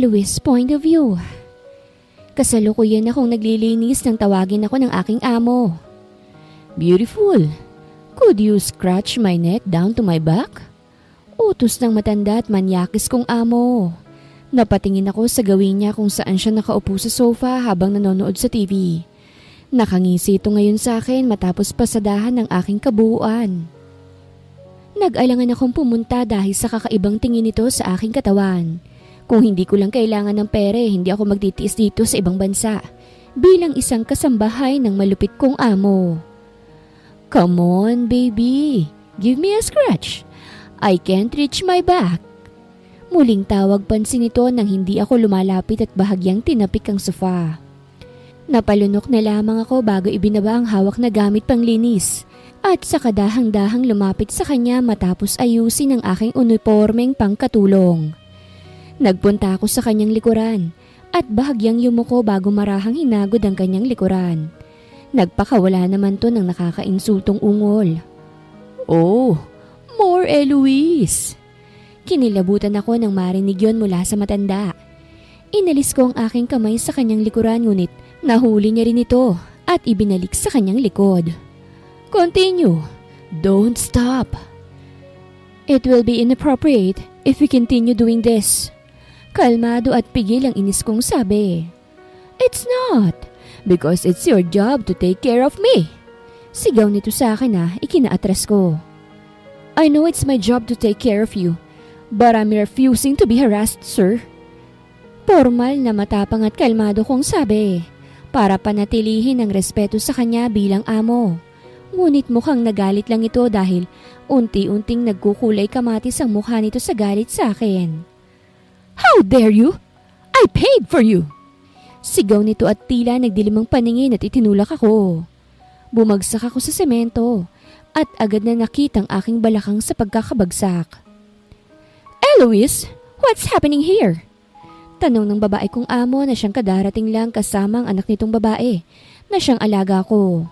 Eloise point of view. Kasalukuyan akong naglilinis nang tawagin ako ng aking amo. Beautiful. Could you scratch my neck down to my back? Utos ng matanda at manyakis kong amo. Napatingin ako sa gawin niya kung saan siya nakaupo sa sofa habang nanonood sa TV. Nakangisi ito ngayon sa akin matapos pasadahan ng aking kabuuan. Nag-alangan akong pumunta dahil sa kakaibang tingin nito sa aking katawan. Kung hindi ko lang kailangan ng pere, hindi ako magtitiis dito sa ibang bansa bilang isang kasambahay ng malupit kong amo. Come on, baby. Give me a scratch. I can't reach my back. Muling tawag pansin nito nang hindi ako lumalapit at bahagyang tinapik ang sofa. Napalunok na lamang ako bago ibinaba ang hawak na gamit panglinis at sa kadahang-dahang lumapit sa kanya matapos ayusin ang aking unipormeng pangkatulong. Nagpunta ako sa kanyang likuran at bahagyang yumuko bago marahang hinagod ang kanyang likuran. Nagpakawala naman to ng nakakainsultong ungol. Oh, more Eloise! Kinilabutan ako nang marinig yon mula sa matanda. Inalis ko ang aking kamay sa kanyang likuran ngunit nahuli niya rin ito at ibinalik sa kanyang likod. Continue. Don't stop. It will be inappropriate if we continue doing this. Kalmado at pigil ang inis kong sabi. It's not, because it's your job to take care of me. Sigaw nito sa akin ikinaatras ko. I know it's my job to take care of you, but I'm refusing to be harassed, sir. Formal na matapang at kalmado kong sabi, para panatilihin ang respeto sa kanya bilang amo. Ngunit mukhang nagalit lang ito dahil unti-unting nagkukulay kamatis ang mukha nito sa galit sa akin. How dare you? I paid for you! Sigaw nito at tila nagdilim ang paningin at itinulak ako. Bumagsak ako sa semento at agad na nakitang aking balakang sa pagkakabagsak. Eloise, what's happening here? Tanong ng babae kong amo na siyang kadarating lang kasama ang anak nitong babae na siyang alaga ko.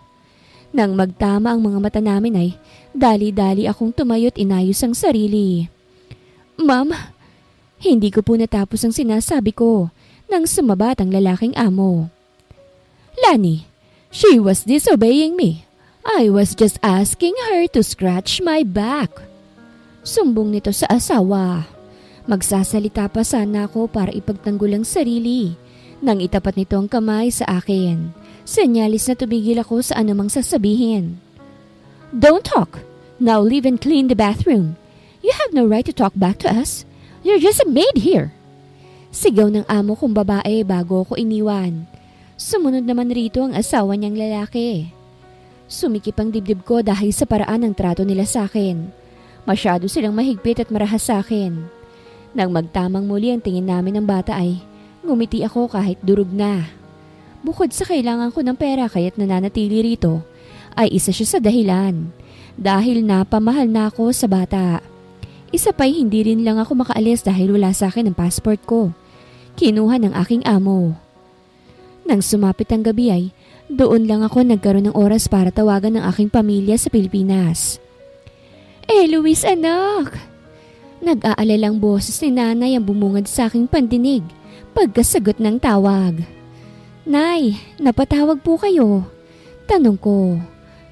Nang magtama ang mga mata namin ay dali-dali akong tumayo at inayos ang sarili. Ma'am, hindi ko po natapos ang sinasabi ko nang sumabat ang lalaking amo. Lani, she was disobeying me. I was just asking her to scratch my back. Sumbong nito sa asawa. Magsasalita pa sana ako para ipagtanggol ang sarili nang itapat nito ang kamay sa akin. Senyalis na tumigil ako sa anumang sasabihin. Don't talk. Now leave and clean the bathroom. You have no right to talk back to us. You're just a maid here. Sigaw ng amo kong babae bago ako iniwan. Sumunod naman rito ang asawa niyang lalaki. Sumikip ang dibdib ko dahil sa paraan ng trato nila sa akin. Masyado silang mahigpit at marahas sa akin. Nang magtamang muli ang tingin namin ng bata ay ngumiti ako kahit durog na. Bukod sa kailangan ko ng pera kaya't nananatili rito, ay isa siya sa dahilan. Dahil napamahal na ako sa bata. Isa pa'y hindi rin lang ako makaalis dahil wala sa akin ang passport ko. Kinuha ng aking amo. Nang sumapit ang gabi ay doon lang ako nagkaroon ng oras para tawagan ng aking pamilya sa Pilipinas. Eloise anak! Nag-aalalang boses ni nanay ang bumungad sa aking pandinig pagkasagot ng tawag. Nay, napatawag po kayo. Tanong ko,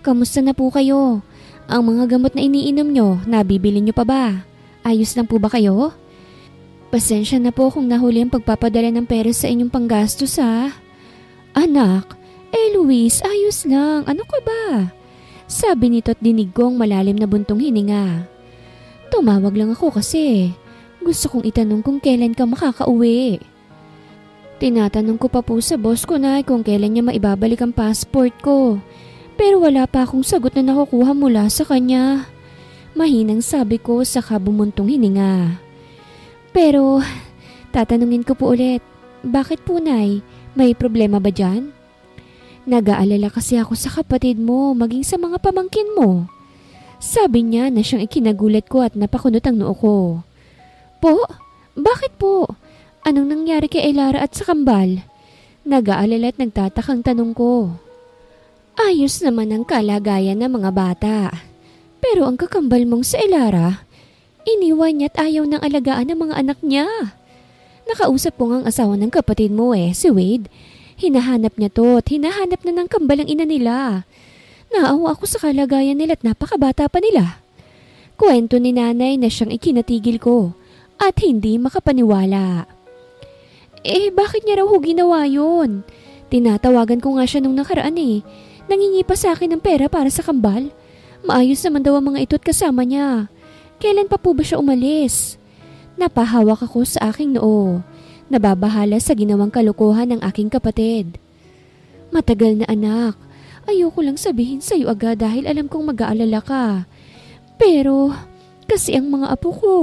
kamusta na po kayo? Ang mga gamot na iniinom nyo, nabibili nyo pa ba? Ayos lang po ba kayo? Pasensya na po kung nahuli ang pagpapadala ng pera sa inyong panggastos ha. Anak, Eloise, ayos lang. Ano ka ba? Sabi nito at dinig ko ang malalim na buntong hininga. Tumawag lang ako kasi gusto kong itanong kung kailan ka makakauwi. Tinatanong ko pa po sa boss ko na kung kailan niya maibabalik ang passport ko. Pero wala pa akong sagot na nakukuha mula sa kanya. Mahinang sabi ko sa bumuntong hininga. Pero tatanungin ko po ulit, bakit po nay? May problema ba dyan? Nag-aalala kasi ako sa kapatid mo maging sa mga pamangkin mo. Sabi niya na siyang ikinagulat ko at napakunot ang noo ko. Po? Bakit po? Anong nangyari kay Elara at sa kambal? Nag-aalala at nagtatakang tanong ko. Ayos naman ang kalagayan ng mga bata. Pero ang kakambal mong si Elara, iniwan niya at ayaw ng alagaan ng mga anak niya. Nakausap ko nga ang asawa ng kapatid mo si Wade. Hinahanap niya to at hinahanap na ng kambalang ina nila. Naawa ako sa kalagayan nila at napakabata pa nila. Kwento ni nanay na siyang ikinatigil ko at hindi makapaniwala. Bakit niya raw ginawa yun? Tinatawagan ko nga siya nung nakaraan Nangingi pa sa akin ng pera para sa kambal. Maayos naman daw ang mga ito't kasama niya. Kailan pa po ba siya umalis? Napahawak ako sa aking noo. Nababahala sa ginawang kalokohan ng aking kapatid. Matagal na anak. Ayoko lang sabihin sa'yo agad dahil alam kong mag-aalala ka. Pero kasi ang mga apo ko,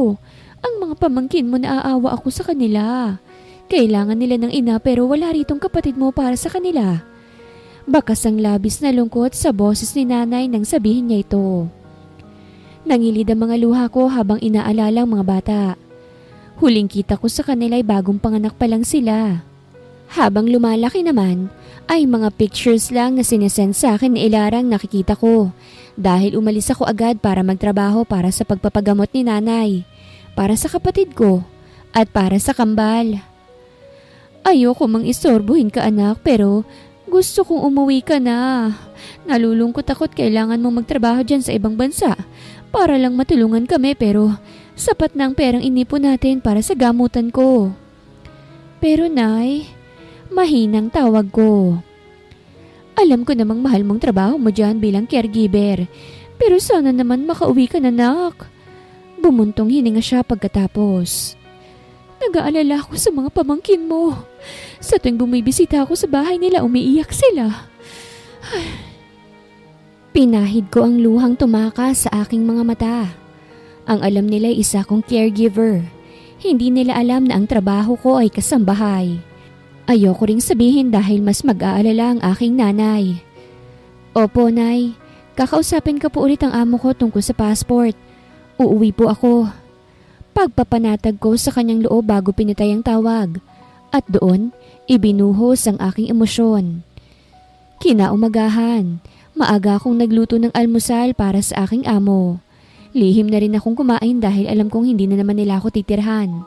ang mga pamangkin mo naaawa ako sa kanila. Kailangan nila ng ina pero wala ritong kapatid mo para sa kanila. Bakas ang labis na lungkot sa boses ni nanay nang sabihin niya ito. Nangilid ang mga luha ko habang inaalala ang mga bata. Huling kita ko sa kanila ay bagong panganak pa lang sila. Habang lumalaki naman, ay mga pictures lang na sinesend sa akin ni Ilarang nakikita ko. Dahil umalis ako agad para magtrabaho para sa pagpapagamot ni nanay, para sa kapatid ko, at para sa kambal. Ayoko mang istorbohin ka anak pero gusto kong umuwi ka na. Nalulungkot ako't kailangan mong magtrabaho dyan sa ibang bansa para lang matulungan kami pero sapat na ang perang inipon natin para sa gamutan ko. Pero nay, mahinang tawag ko. Alam ko namang mahal mong trabaho mo dyan bilang caregiver pero sana naman makauwi ka na anak. Bumuntong hininga siya pagkatapos. Nag-aalala ako sa mga pamangkin mo. Sa tuwing bumibisita ako sa bahay nila, umiiyak sila. Pinahid ko ang luhang tumakas sa aking mga mata. Ang alam nila ay isa kong caregiver. Hindi nila alam na ang trabaho ko ay kasambahay. Ayoko ring sabihin dahil mas mag-aalala ang aking nanay. Opo, nay. Kakausapin ka po ulit ang amo ko tungkol sa passport. Uuwi po ako. Pagpapanatag ko sa kanyang loob bago pinatay ang tawag. At doon, ibinuhos ang aking emosyon. Kinaumagahan, maaga akong nagluto ng almusal para sa aking amo. Lihim na rin akong kumain dahil alam kong hindi na naman nila ako titirhan.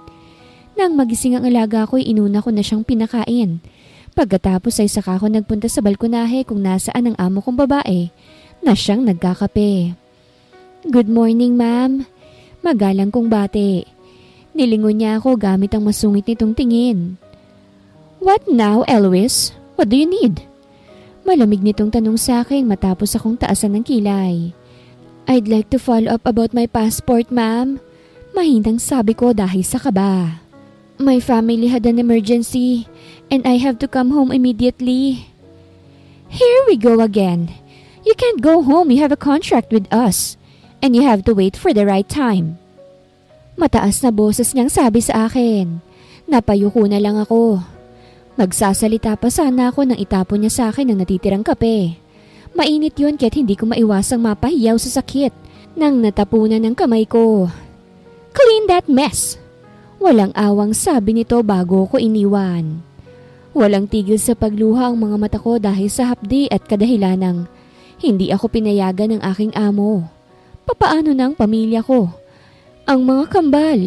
Nang magising ang alaga ko, inuna ko na siyang pinakain. Pagkatapos ay saka ako nagpunta sa balkonahe kung nasaan ang amo kong babae na siyang nagkakape. Good morning, ma'am. Magalang kong bate. Nilingon niya ako gamit ang masungit nitong tingin. What now, Eloise? What do you need? Malamig nitong tanong sa akin matapos akong taasan ng kilay. I'd like to follow up about my passport, ma'am. Mahindang sabi ko dahil sa kaba. My family had an emergency and I have to come home immediately. Here we go again. You can't go home. You have a contract with us. And you have to wait for the right time. Mataas na boses niyang sabi sa akin. Napayuko na lang ako. Magsasalita pa sana ako nang itapon niya sa akin ang natitirang kape. Mainit yun kaya't hindi ko maiwasang mapahiyaw sa sakit nang natapunan ng kamay ko. Clean that mess! Walang awang sabi nito bago ko iniwan. Walang tigil sa pagluha ang mga mata ko dahil sa hapdi at kadahilanang hindi ako pinayagan ng aking amo. Papaano na ang pamilya ko? Ang mga kambal.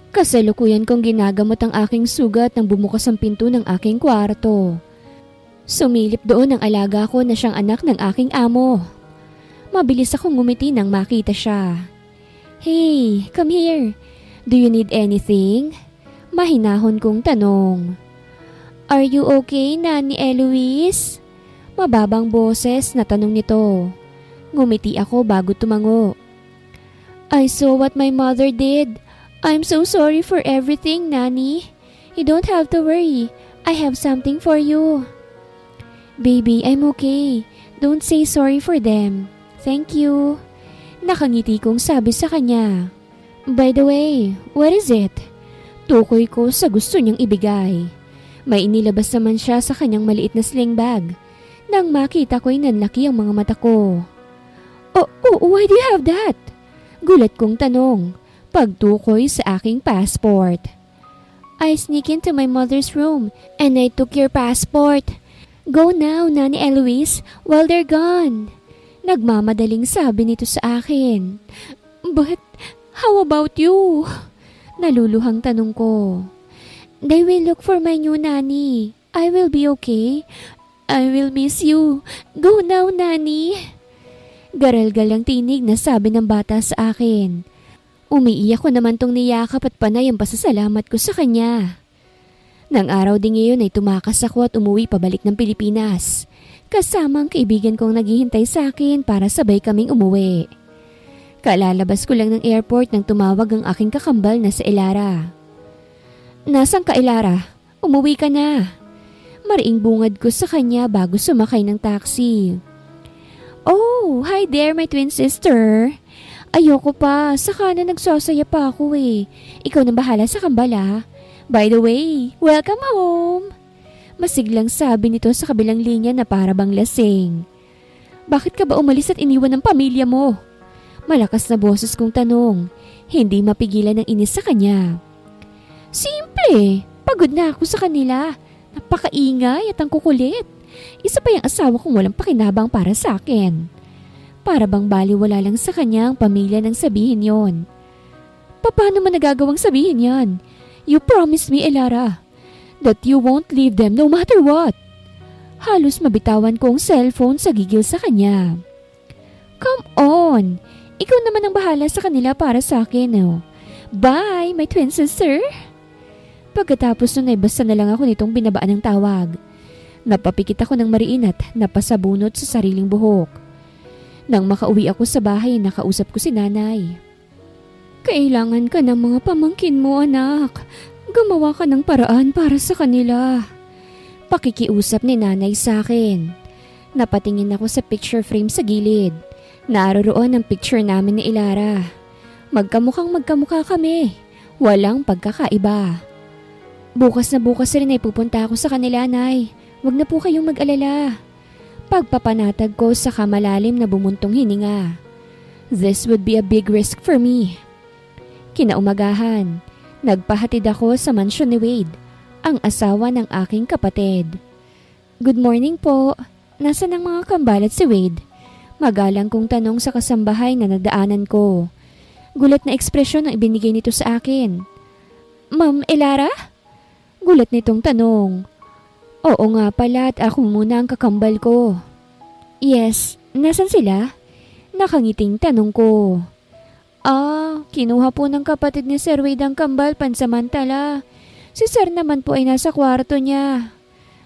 Kasalukuyan kong ginagamot ang aking sugat nang bumukas ang pinto ng aking kwarto. Sumilip doon ang alaga ko na siyang anak ng aking amo. Mabilis akong ngumiti nang makita siya. Hey, come here. Do you need anything? Mahinahon kong tanong. Are you okay, Nani Eloise? Mababang boses na tanong nito. Ngumiti ako bago tumango. I saw what my mother did. I'm so sorry for everything, Nani. You don't have to worry. I have something for you. Baby, I'm okay. Don't say sorry for them. Thank you. Nakangiti kong sabi sa kanya. By the way, what is it? Tukoy ko sa gusto niyang ibigay. May inilabas naman siya sa kanyang maliit na sling bag. Nang makita ko'y nanlaki ang mga mata ko. Oh, why do you have that? Gulat kong tanong, pagtukoy sa aking passport. I sneak into my mother's room and I took your passport. Go now, Nani Eloise, while they're gone. Nagmamadaling sabi nito sa akin. But how about you? Naluluhang tanong ko. They will look for my new nanny. I will be okay. I will miss you. Go now, Nanny. Garalgal ang tinig na sabi ng bata sa akin. Umiiyak ko naman tong niyakap at panay ang pasasalamat ko sa kanya. Nang araw din ngayon ay tumakas ako at umuwi pabalik ng Pilipinas. Kasama ang kaibigan kong naghihintay sa akin para sabay kaming umuwi. Kalalabas ko lang ng airport nang tumawag ang aking kakambal na si Elara. Nasaan ka, Elara? Umuwi ka na. Mariing bungad ko sa kanya bago sumakay ng taxi. Oh, hi there my twin sister. Ayoko pa, saka na nagsasaya pa ako eh. Ikaw na bahala sa kambala. By the way, welcome home. Masiglang sabi nito sa kabilang linya na para bang lasing. Bakit ka ba umalis at iniwan ng pamilya mo? Malakas na boses kong tanong, hindi mapigilan ng inis sa kanya. Simple, pagod na ako sa kanila. Napakaingay at ang kukulit. Isa pa yung asawa kong walang pakinabang para sa akin. Para bang baliwala lang sa kanya ang pamilya nang sabihin yon. Paano mo nagagawang sabihin yan? You promised me, Elara, that you won't leave them no matter what. Halos mabitawan ko ang cellphone sa gigil sa kanya. Come on! Ikaw naman ang bahala sa kanila para sa akin, oh. Bye, my twin sister! Pagkatapos nun ay basta na lang ako nitong binabaan ng tawag. Napapikit ako ng mariin at napasabunot sa sariling buhok. Nang makauwi ako sa bahay, nakausap ko si nanay. Kailangan ka ng mga pamangkin mo, anak. Gumawa ka ng paraan para sa kanila. Pakikiusap ni nanay sa akin. Napatingin ako sa picture frame sa gilid. Naroroon ang picture namin ni Elara. Magkamukhang magkamukha kami. Walang pagkakaiba. Bukas na bukas rin ay pupunta ako sa kanila, Nay. Huwag na po kayong mag-alala. Pagpapanatag ko sa kamalalim na bumuntong hininga. This would be a big risk for me. Kinaumagahan, nagpahatid ako sa mansyon ni Wade, ang asawa ng aking kapatid. Good morning po. Nasaan ang mga kambalat si Wade? Magalang kong tanong sa kasambahay na nadaanan ko. Gulat na ekspresyon ang ibinigay nito sa akin. Ma'am Elara? Gulat nitong tanong. Oo nga pala at ako muna ang kakambal ko. Yes, nasan sila? Nakangiting tanong ko. Kinuha po ng kapatid ni Sir Wade ang kambal pansamantala. Si Sir naman po ay nasa kwarto niya.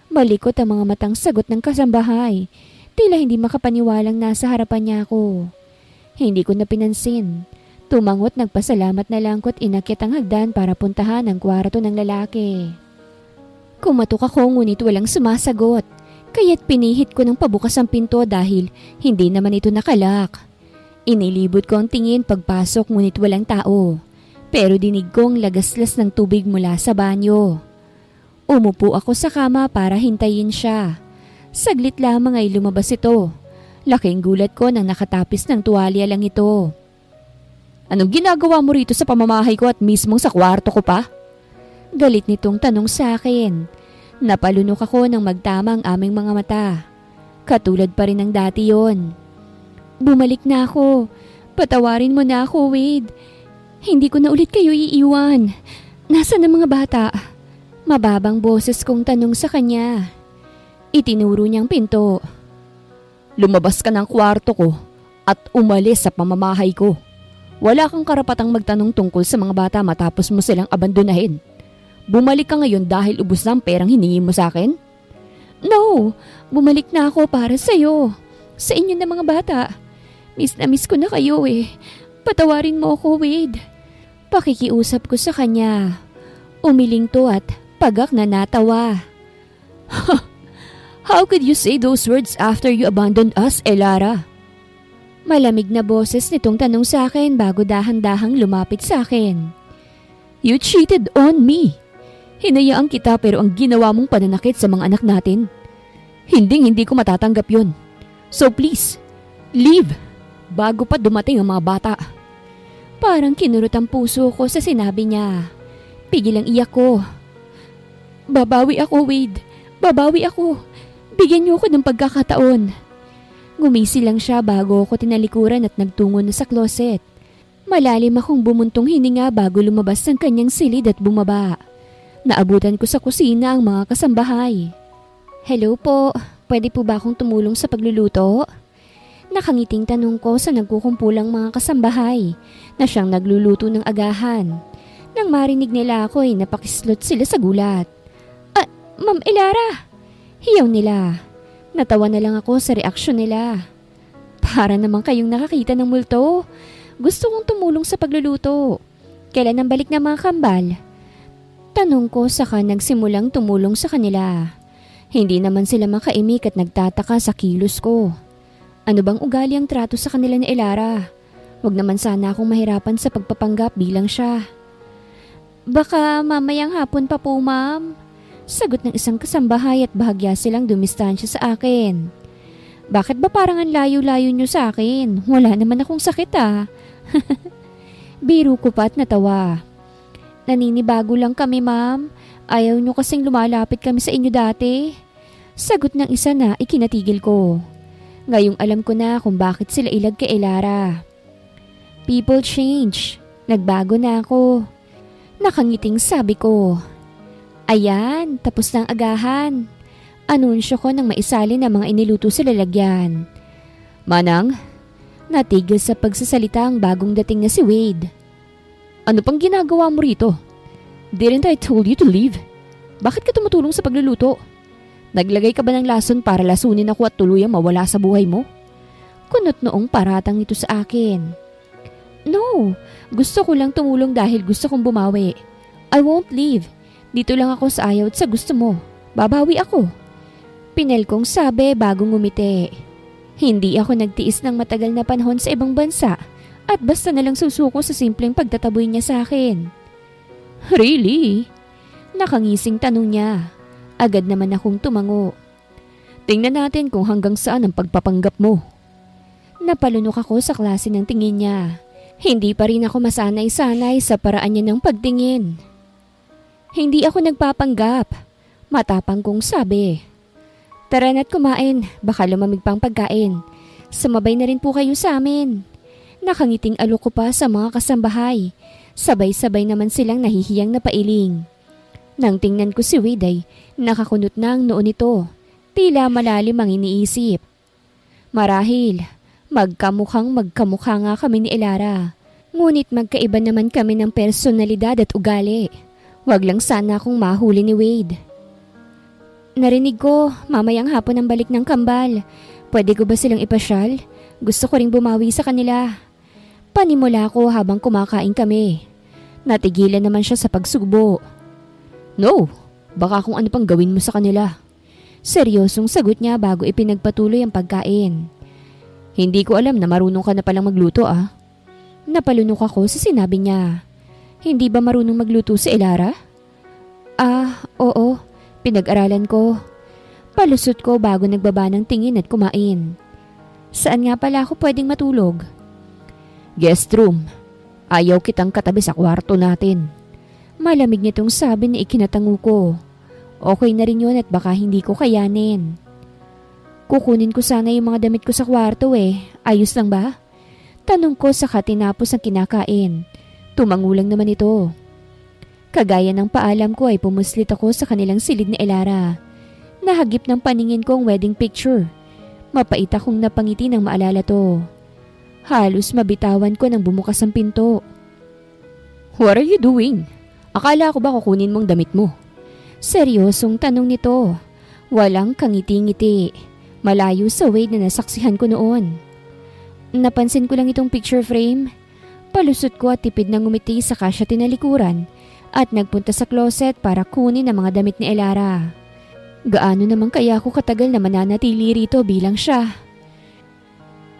Malikot ang mga matang sagot ng kasambahay. Tila hindi makapaniwalang nasa harapan niya ako. Hindi ko na pinansin. Tumangot, nagpasalamat na lang ko't inakyat ang hagdan para puntahan ang kwarto ng lalaki. Kumatok ako ngunit walang sumasagot. Kaya't pinihit ko ng pabukas ang pinto dahil hindi naman ito nakalak. Inilibot ko ang tingin pagpasok ngunit walang tao. Pero dinig kong lagaslas ng tubig mula sa banyo. Umupo ako sa kama para hintayin siya. Saglit lamang ay lumabas ito. Laking gulat ko nang nakatapis ng tuwalya lang ito. Anong ginagawa mo rito sa pamamahay ko at mismong sa kwarto ko pa? Galit nitong tanong sa akin. Napalunok ako nang magtama ang aming mga mata. Katulad pa rin ng dati yon. Bumalik na ako. Patawarin mo na ako, Wade. Hindi ko na ulit kayo iiwan. Nasaan ang mga bata? Mababang boses kong tanong sa kanya. Itinuro niyang pinto. Lumabas ka ng kwarto ko at umalis sa pamamahay ko. Wala kang karapatang magtanong tungkol sa mga bata matapos mo silang abandonahin. Bumalik ka ngayon dahil ubos na ang perang hiningi mo sa akin? No, bumalik na ako para sa'yo. Sa inyo na mga bata. Miss na miss ko na kayo eh. Patawarin mo ako, Wade. Pakikiusap ko sa kanya. Umiling to at pagak na natawa. How could you say those words after you abandoned us, Elara? Malamig na boses nitong tanong sa akin bago dahan-dahang lumapit sa akin. You cheated on me. Hinayaan kita pero ang ginawa mong pananakit sa mga anak natin. Hindi ko matatanggap yun. So please, leave bago pa dumating ang mga bata. Parang kinurot ang puso ko sa sinabi niya. Pigil ang iyak ko. Babawi ako, Wade. Babawi ako. Bigyan niyo ako ng pagkakataon. Ngumisi lang siya bago ako tinalikuran at nagtungo na sa closet. Malalim akong bumuntong hininga bago lumabas ng kanyang silid at bumaba. Naabutan ko sa kusina ang mga kasambahay. Hello po, pwede po ba akong tumulong sa pagluluto? Nakangiting tanong ko sa nagkukumpulang mga kasambahay na siyang nagluluto ng agahan. Nang marinig nila ako ay napakislot sila sa gulat. Ma'am Elara! Hiyaw nila. Natawa na lang ako sa reaksyon nila. Para naman kayong nakakita ng multo. Gusto kong tumulong sa pagluluto. Kailan ang balik ng mga kambal? Tanong ko saka nagsimulang tumulong sa kanila. Hindi naman sila makaimik at nagtataka sa kilos ko. Ano bang ugali ang trato sa kanila ni Elara? Huwag naman sana akong mahirapan sa pagpapanggap bilang siya. Baka mamayang hapon pa po, ma'am. Sagot ng isang kasambahay at bahagya silang dumistansya sa akin. Bakit ba parang ang layo-layo niyo sa akin? Wala naman akong sakit ah. Biro ko pa at natawa. Naninibago lang kami, ma'am. Ayaw niyo kasing lumalapit kami sa inyo dati. Sagot ng isa na ikinatigil ko. Ngayong alam ko na kung bakit sila ilag kay Elara. People change. Nagbago na ako. Nakangiting sabi ko. Ayan, tapos ng agahan. Anunsyo ko nang maisali na mga iniluto sa lalagyan. Manang, natigil sa pagsasalita ang bagong dating na si Wade. Ano pang ginagawa mo rito? Didn't I told you to leave? Bakit ka tumutulong sa pagluluto? Naglagay ka ba ng lason para lasunin ako at tuluyang mawala sa buhay mo? Kunot noong paratang nito sa akin. No, gusto ko lang tumulong dahil gusto kong bumawi. I won't leave. Dito lang ako sa ayaw at sa gusto mo. Babawi ako. Pinel kong sabi bago ngumiti. Hindi ako nagtiis ng matagal na panahon sa ibang bansa at basta nalang susuko sa simpleng pagtataboy niya sa akin. Really? Nakangising tanong niya. Agad naman akong tumango. Tingnan natin kung hanggang saan ang pagpapanggap mo. Napalunok ako sa klase ng tingin niya. Hindi pa rin ako masanay-sanay sa paraan niya ng pagtingin. Hindi ako nagpapanggap. Matapang kong sabi. Tara na't kumain, baka lumamig pang pagkain. Sumabay na rin po kayo sa amin. Nakangiting alok ko pa sa mga kasambahay. Sabay-sabay naman silang nahihiyang napailing. Nang tingnan ko si Wade ay nakakunot na ang noon nito. Tila malalim ang iniisip. Marahil, magkamukha nga kami ni Elara. Ngunit magkaiba naman kami ng personalidad at ugali. Wag lang sana akong mahuli ni Wade. Narinig ko, mamayang hapon ang balik ng kambal. Pwede ko ba silang ipasyal? Gusto ko ring bumawi sa kanila. Panimula ko habang kumakain kami. Natigilan naman siya sa pagsubo. No, baka kung ano pang gawin mo sa kanila. Seryosong sagot niya bago ipinagpatuloy ang pagkain. Hindi ko alam na marunong ka na palang magluto ah. Napalunok ako sa sinabi niya. Hindi ba marunong magluto si Elara? Oo. Pinag-aralan ko. Palusot ko bago nagbaba ng tingin at kumain. Saan nga pala ako pwedeng matulog? Guest room. Ayaw kitang katabi sa kwarto natin. Malamig nitong sabi na ikinatango ko. Okay na rin yun at baka hindi ko kayanin. Kukunin ko sana yung mga damit ko sa kwarto eh. Ayos lang ba? Tanong ko saka tinapos ang kinakain. Tumangulang naman ito. Kagaya ng paalam ko ay pumuslit ako sa kanilang silid ni Elara. Nahagip ng paningin ko ang wedding picture. Mapait akong napangiti nang maalala to. Halos mabitawan ko nang bumukas ang pinto. What are you doing? Akala ko ba kukunin mong damit mo? Seryosong tanong nito. Walang kangiti-ngiti. Malayo sa Wade na nasaksihan ko noon. Napansin ko lang itong picture frame. Palusot ko at tipid na ngumiti saka siya tinalikuran at nagpunta sa closet para kunin ang mga damit ni Elara. Gaano naman kaya ako katagal na mananatili rito bilang siya?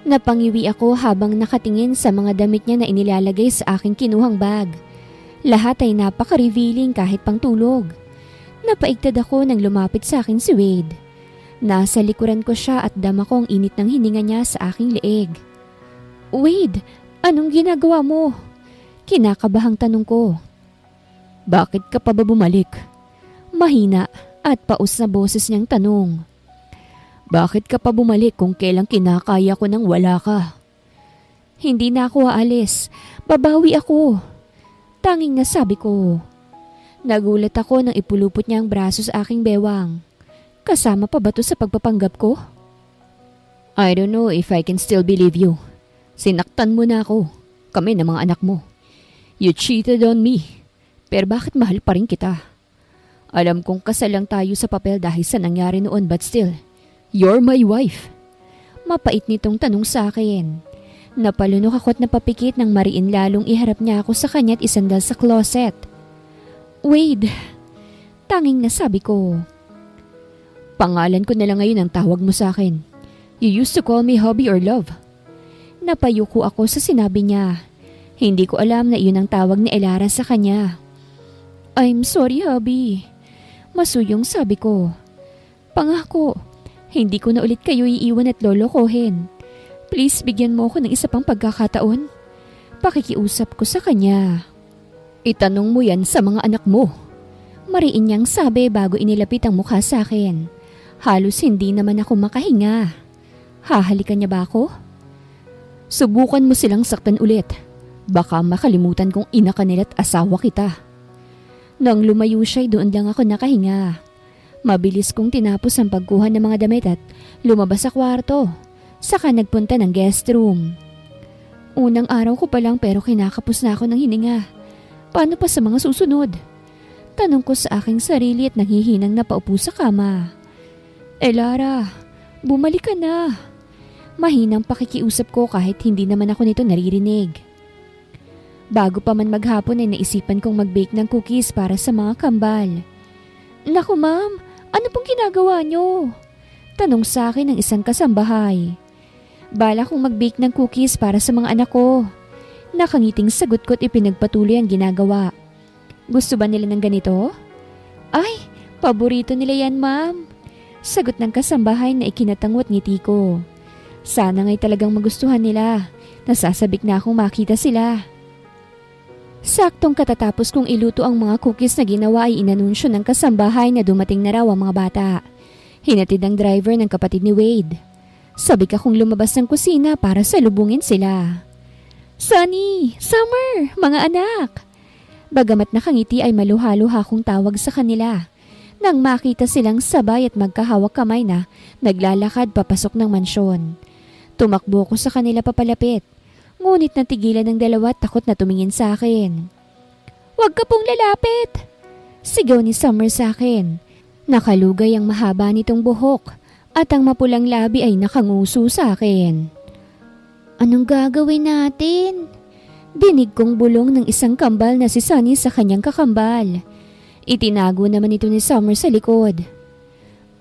Napangiwi ako habang nakatingin sa mga damit niya na inilalagay sa aking kinuhang bag. Lahat ay napaka-revealing kahit pang tulog. Napaigtad ako nang lumapit sa akin si Wade. Nasa likuran ko siya at dama ko ang init ng hininga niya sa aking leeg. Wade, anong ginagawa mo? Kinakabahang tanong ko. Bakit ka pa ba bumalik? Mahina at paus na boses niyang tanong. Bakit ka pa bumalik kung kailang kinakaya ko nang wala ka? Hindi na ako aalis. Babawi ako. Tanging nasabi ko. Nagulat ako nang ipulupot niya ang braso sa aking bewang. Kasama pa ba to sa pagpapanggap ko? I don't know if I can still believe you. Sinaktan mo na ako. Kami ng mga anak mo. You cheated on me. Pero bakit mahal pa rin kita? Alam kong kasal lang tayo sa papel dahil sa nangyari noon, but still, you're my wife. Mapait nitong tanong sa akin. Napalunok ako at napapikit nang mariin lalong iharap niya ako sa kanya at isandal sa closet. Wade, tanging nasabi ko. Pangalan ko na lang ngayon ang tawag mo sa akin. You used to call me hubby or love. Napayuko ako sa sinabi niya. Hindi ko alam na iyon ang tawag ni Elara sa kanya. I'm sorry, hubby. Masuyong sabi ko. Pangako, hindi ko na ulit kayo iiwan at lolokohin. Please, bigyan mo ako ng isa pang pagkakataon. Pakikiusap ko sa kanya. Itanong mo yan sa mga anak mo. Mariin niyang sabi bago inilapit ang mukha sa akin. Halos hindi naman ako makahinga. Hahalikan niya ba ako? Subukan mo silang saktan ulit. Baka makalimutan kong ina ka nila at asawa kita. Nang lumayo siya, doon lang ako nakahinga. Mabilis kong tinapos ang pagkuha ng mga damit at lumabas sa kwarto. Saka nagpunta ng guest room. Unang araw ko pa lang pero kinakapos na ako ng hininga. Paano pa sa mga susunod? Tanong ko sa aking sarili at nanghihinang napaupo sa kama. Elara, bumalik ka na. Mahinang pakikiusap ko kahit hindi naman ako nito naririnig. Bago pa man maghapon ay naisipan kong mag-bake ng cookies para sa mga kambal. Naku ma'am, ano pong ginagawa niyo? Tanong sa akin ng isang kasambahay. Bala kong mag-bake ng cookies para sa mga anak ko. Nakangiting sagot ko at ipinagpatuloy ang ginagawa. Gusto ba nila ng ganito? Ay, paborito nila yan ma'am. Sagot ng kasambahay na ikinatangot ngiti ko. Sana nga'y talagang magustuhan nila. Nasasabik na akong makita sila. Saktong katatapos kong iluto ang mga cookies na ginawa ay inanunsyo ng kasambahay na dumating na raw ang mga bata. Hinatid ang driver ng kapatid ni Wade. Sabik akong lumabas ng kusina para salubungin sila. Sunny, Summer, mga anak! Bagamat nakangiti ay maluha-luha kong tawag sa kanila. Nang makita silang sabay at magkahawak kamay na naglalakad papasok ng mansyon. Tumakbo ko sa kanila papalapit. Ngunit natigilan ng dalawa at takot na tumingin sa akin. Huwag ka pong lalapit! Sigaw ni Summer sa akin. Nakalugay ang mahaba nitong buhok at ang mapulang labi ay nakanguso sa akin. Anong gagawin natin? Dinig kong bulong ng isang kambal na si Sunny sa kanyang kakambal. Itinago naman ito ni Summer sa likod.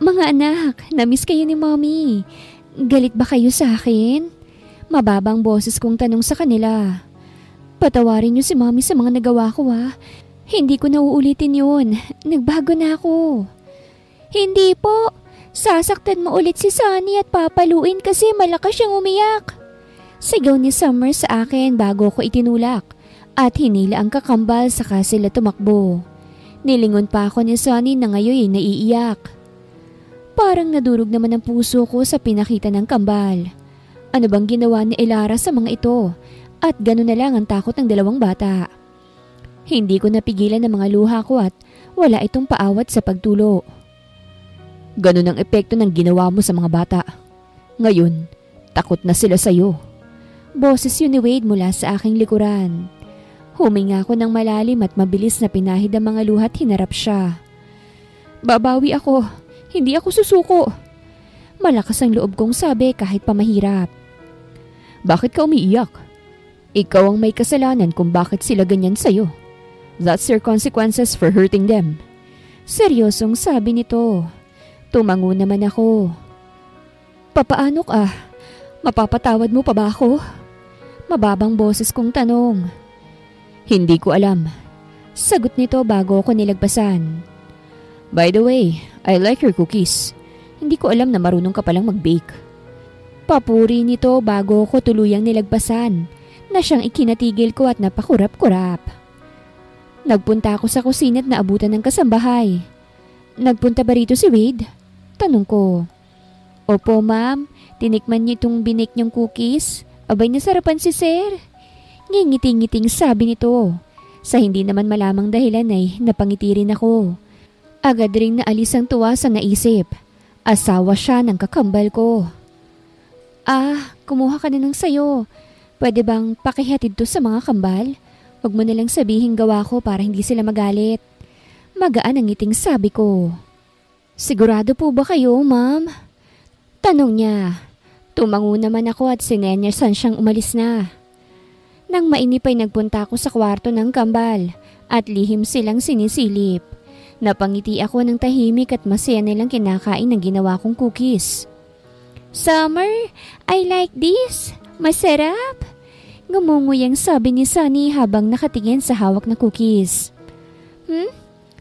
Mga anak, namiss kayo ni Mommy. Galit ba kayo sa akin? Mababang boses kong tanong sa kanila. Patawarin niyo si Mommy sa mga nagawa ko ha. Hindi ko na uulitin yun. Nagbago na ako. Hindi po. Sasaktan mo ulit si Sunny at papaluin kasi malakas siyang umiyak. Sigaw ni Summer sa akin bago ko itinulak at hinila ang kakambal saka sila tumakbo. Nilingon pa ako ni Sunny na ngayon ay naiiyak. Parang nadurog naman ang puso ko sa pinakita ng kambal. Ano bang ginawa ni Elara sa mga ito? At gano'n na lang ang takot ng dalawang bata. Hindi ko napigilan ang mga luha ko at wala itong paawat sa pagtulo. Gano'n ang epekto ng ginawa mo sa mga bata. Ngayon, takot na sila sa'yo. Boses yun ni Wade mula sa aking likuran. Huminga ako ng malalim at mabilis na pinahid ang mga luha at hinarap siya. Babawi ako. Hindi ako susuko. Malakas ang loob kong sabi kahit pa mahirap. Bakit ka umiiyak? Ikaw ang may kasalanan kung bakit sila ganyan sa'yo. That's your consequences for hurting them. Seryosong sabi nito. Tumango naman ako. Papaano ka? Mapapatawad mo pa ba ako? Mababang boses kong tanong. Hindi ko alam. Sagot nito bago ako nilagpasan. By the way, I like your cookies. Hindi ko alam na marunong ka palang mag-bake. Papuri nito bago ko tuluyang nilagpasan na siyang ikinatigil ko at napakurap-kurap. Nagpunta ako sa kusina at naabutan ng kasambahay. Nagpunta ba rito si Wade? Tanong ko. Opo ma'am, tinikman niyo itong binik niyong cookies. Abay nasarapan si sir. Ngingiti-ngiting sabi nito. Sa hindi naman malamang dahilan ay napangiti rin ako. Agad ring naalis ang tuwa sa naisip. Asawa siya ng kakambal ko. Kumuha ka na ng sayo. Pwede bang pakihatid to sa mga kambal? Huwag mo nalang sabihin gawa ko para hindi sila magalit. Magaan ang ngiting sabi ko. Sigurado po ba kayo, ma'am? Tanong niya. Tumango naman ako at sinenyasan siyang umalis na. Nang mainip ay nagpunta ako sa kwarto ng kambal at lihim silang sinisilip. Napangiti ako ng tahimik at masaya nilang kinakain ng ginawa kong cookies. Summer, I like this. Masarap. Ngumunguyang sabi ni Sunny habang nakatingin sa hawak na cookies.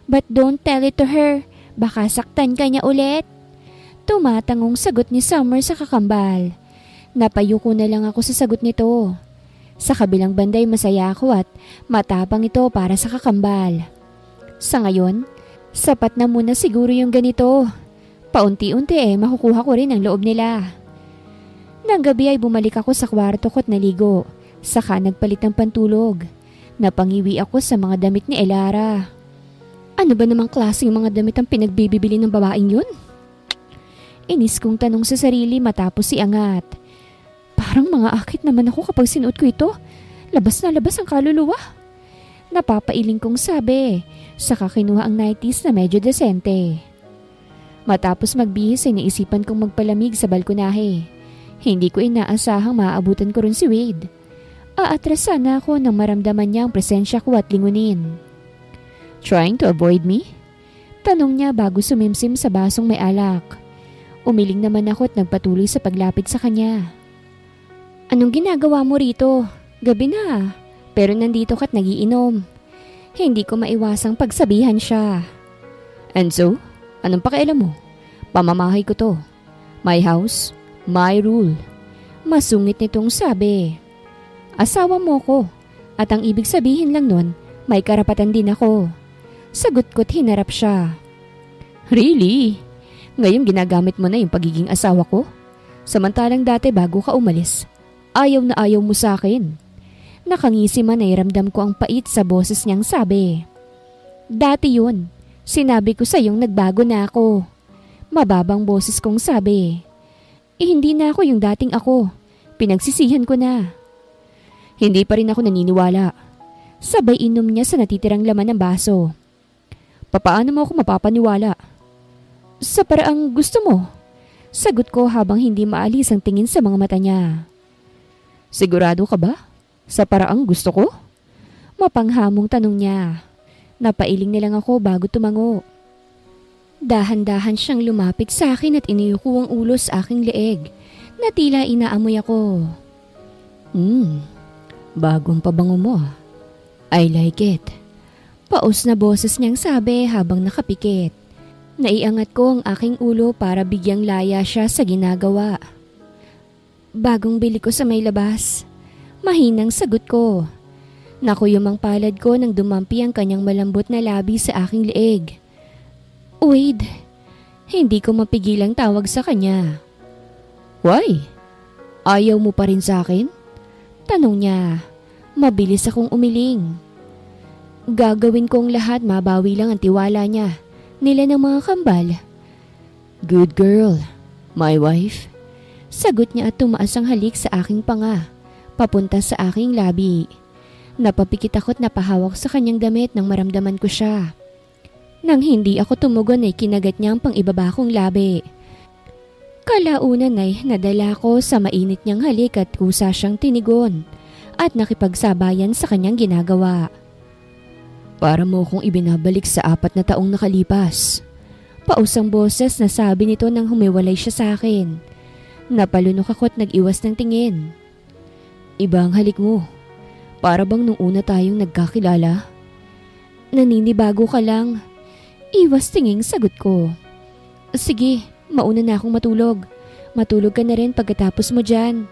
But don't tell it to her. Baka saktan ka niya ulit. Tumatangong sagot ni Summer sa kakambal. Napayuko na lang ako sa sagot nito. Sa kabilang banday masaya ako at matapang ito para sa kakambal. Sa ngayon, sapat na muna siguro yung ganito. Paunti-unti makukuha ko rin ang loob nila. Nang gabi ay bumalik ako sa kwarto ko at naligo. Saka nagpalit ng pantulog. Napangiwi ako sa mga damit ni Elara. Ano ba namang klaseng mga damit ang pinagbibili ng babaeng yun? Inis kong tanong sa sarili matapos iangat. Parang mga akit naman ako kapag sinuot ko ito. Labas na labas ang kaluluwa. Napapailing kong sabi. Saka kinuha ang nighties na medyo desente. Matapos magbihis ay naisipan kong magpalamig sa balkonahe. Hindi ko inaasahang maaabutan ko rin si Wade. Aatras sana ako nang maramdaman niya ang presensya ko at lingunin. Trying to avoid me? Tanong niya bago sumimsim sa basong may alak. Umiling naman ako at nagpatuloy sa paglapit sa kanya. Anong ginagawa mo rito? Gabi na. Pero nandito ka't nagiinom. Hindi ko maiwasang pagsabihan siya. And so, anong pakialam mo? Pamamahay ko to. My house, my rule. Masungit nitong sabi. Asawa mo ko. At ang ibig sabihin lang nun, may karapatan din ako. Sagot ko't hinarap siya. Really? Ngayon ginagamit mo na yung pagiging asawa ko? Samantalang dati bago ka umalis, ayaw na ayaw mo sa akin. Nakangisi man ay ramdam ko ang pait sa boses niyang sabi. Dati yun, sinabi ko sa iyong nagbago na ako. Mababang boses kong sabi. Hindi na ako yung dating ako. Pinagsisihan ko na. Hindi pa rin ako naniniwala. Sabay inom niya sa natitirang laman ng baso. Papaano mo ako mapapaniwala? Sa paraang gusto mo. Sagot ko habang hindi maalis ang tingin sa mga mata niya. Sigurado ka ba? Sa paraang gusto ko? Mapanghamong tanong niya. Napailing na lang ako bago tumango. Dahan-dahan siyang lumapit sa akin at iniyuko ang ulo sa aking leeg na tila inaamoy ako. Bagong pabango mo. I like it. Paos na boses niyang sabi habang nakapikit. Naiangat ko ang aking ulo para bigyang laya siya sa ginagawa. Bagong bili ko sa may labas. Mahinang sagot ko. Nakuyom ang palad ko nang dumampi ang kanyang malambot na labi sa aking leeg. Wade, hindi ko mapigilang tawag sa kanya. Why? Ayaw mo pa rin sa akin? Tanong niya. Mabilis akong umiling. Gagawin kong lahat mabawi lang ang tiwala niya. Nila ng mga kambal. Good girl, my wife. Sagot niya at tumaas ang halik sa aking panga, papunta sa aking labi. Napapikit ako't napahawak sa kanyang damit nang maramdaman ko siya. Nang hindi ako tumugon ay kinagat niya ang pang-ibaba kong labi. Kalaunan ay nadala ko sa mainit niyang halik at kusa siyang tinigon at nakipagsabayan sa kanyang ginagawa. Para mo kong ibinabalik sa 4 na taong nakalipas. Pausang boses na sabi nito nang humiwalay siya sa akin. Napalunok ako at nag-iwas ng tingin. Iba ang halik mo. Para bang nung una tayong nagkakilala? Naninibago ka lang. Iwas tinging sagot ko. Sige, mauna na akong matulog. Matulog ka na rin pagkatapos mo dyan.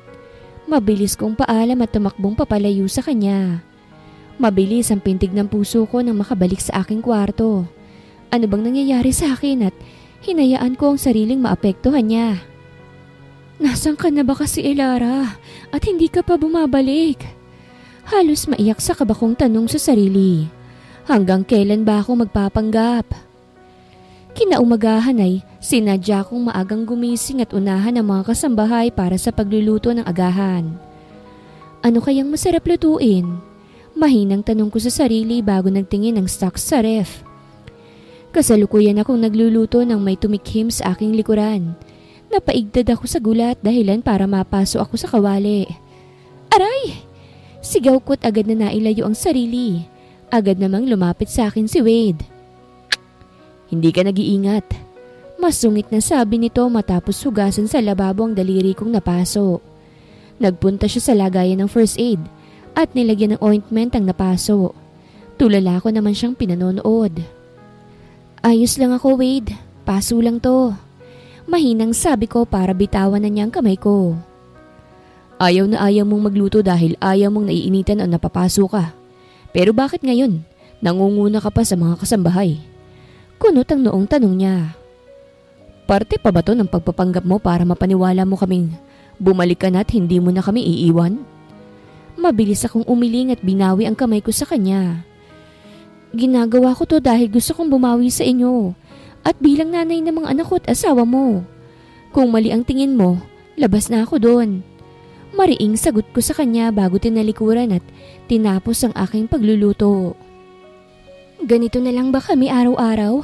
Mabilis kong paalam at tumakbong papalayo sa kanya. Mabilis ang pintig ng puso ko nang makabalik sa aking kwarto. Ano bang nangyayari sa akin at hinayaan ko ang sariling maapektuhan niya. Nasaan ka na ba kasi, Elara? At hindi ka pa bumabalik? Halos maiyak sa kabakong tanong sa sarili. Hanggang kailan ba ako magpapanggap? Kinaumagahan ay sinadya kong maagang gumising at unahan ang mga kasambahay para sa pagluluto ng agahan. Ano kayang masarap lutuin? Mahinang tanong ko sa sarili bago nagtingin ng stocks sa ref. Kasalukuyan akong nagluluto ng may tumikhim sa aking likuran. Napaigdad ako sa gulat dahilan para mapaso ako sa kawali. Aray! Sigaw ko't agad na nailayo ang sarili. Agad namang lumapit sa akin si Wade. Hindi ka nag-iingat. Masungit na sabi nito matapos hugasan sa lababo ang daliri kong napaso. Nagpunta siya sa lagayan ng first aid at nilagyan ng ointment ang napaso. Tulala ko naman siyang pinanonood. Ayos lang ako, Wade. Paso lang to. Mahinang sabi ko para bitawan na niya ang kamay ko. Ayaw na ayaw mong magluto dahil ayaw mong naiinitan o napapaso ka. Pero bakit ngayon? Nangunguna ka pa sa mga kasambahay. Kunot ang noong tanong niya. Parte pa ba to ng pagpapanggap mo para mapaniwala mo kaming bumalik ka na at hindi mo na kami iiwan? Mabilis akong umiling at binawi ang kamay ko sa kanya. Ginagawa ko to dahil gusto kong bumawi sa inyo at bilang nanay ng mga anak ko at asawa mo. Kung mali ang tingin mo, labas na ako doon. Mariing sagot ko sa kanya bago tinalikuran at tinapos ang aking pagluluto. Ganito na lang ba kami araw-araw?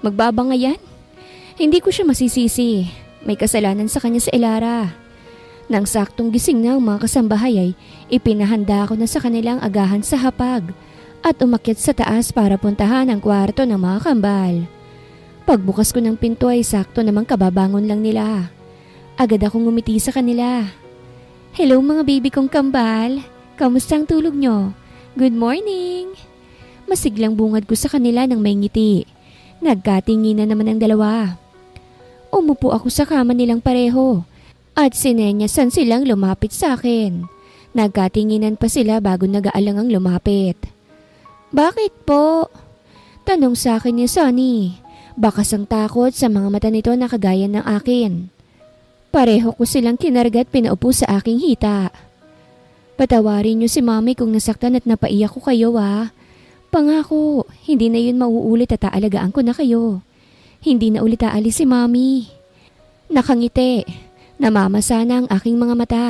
Magbabangayan? Hindi ko siya masisisi. May kasalanan sa kanya sa Elara. Nang saktong gising na ang mga kasambahay ay ipinahanda ko na sa kanilang agahan sa hapag at umakyat sa taas para puntahan ang kwarto ng mga kambal. Pagbukas ko ng pinto ay sakto namang kababangon lang nila. Agad akong ngumiti sa kanila. Hello mga baby kong kambal. Kamusta ang tulog nyo? Good morning. Masiglang bungad ko sa kanila ng may ngiti. Nagkatingin na naman ang dalawa. Umupo ako sa kama nilang pareho at sinenyasan silang lumapit sa akin. Nagkatinginan pa sila bago nag-aalangang lumapit. Bakit po? Tanong sa akin ni Sonny. Bakas ang takot sa mga mata nito na kagaya ng akin. Pareho ko silang kinarga at pinaupo sa aking hita. Patawarin niyo si Mami kung nasaktan at napaiyak ko kayo Pangako, hindi na yun mauulit at aalagaan ko na kayo. Hindi na ulit aalis si Mami. Nakangiti. Namamasa na ang aking mga mata.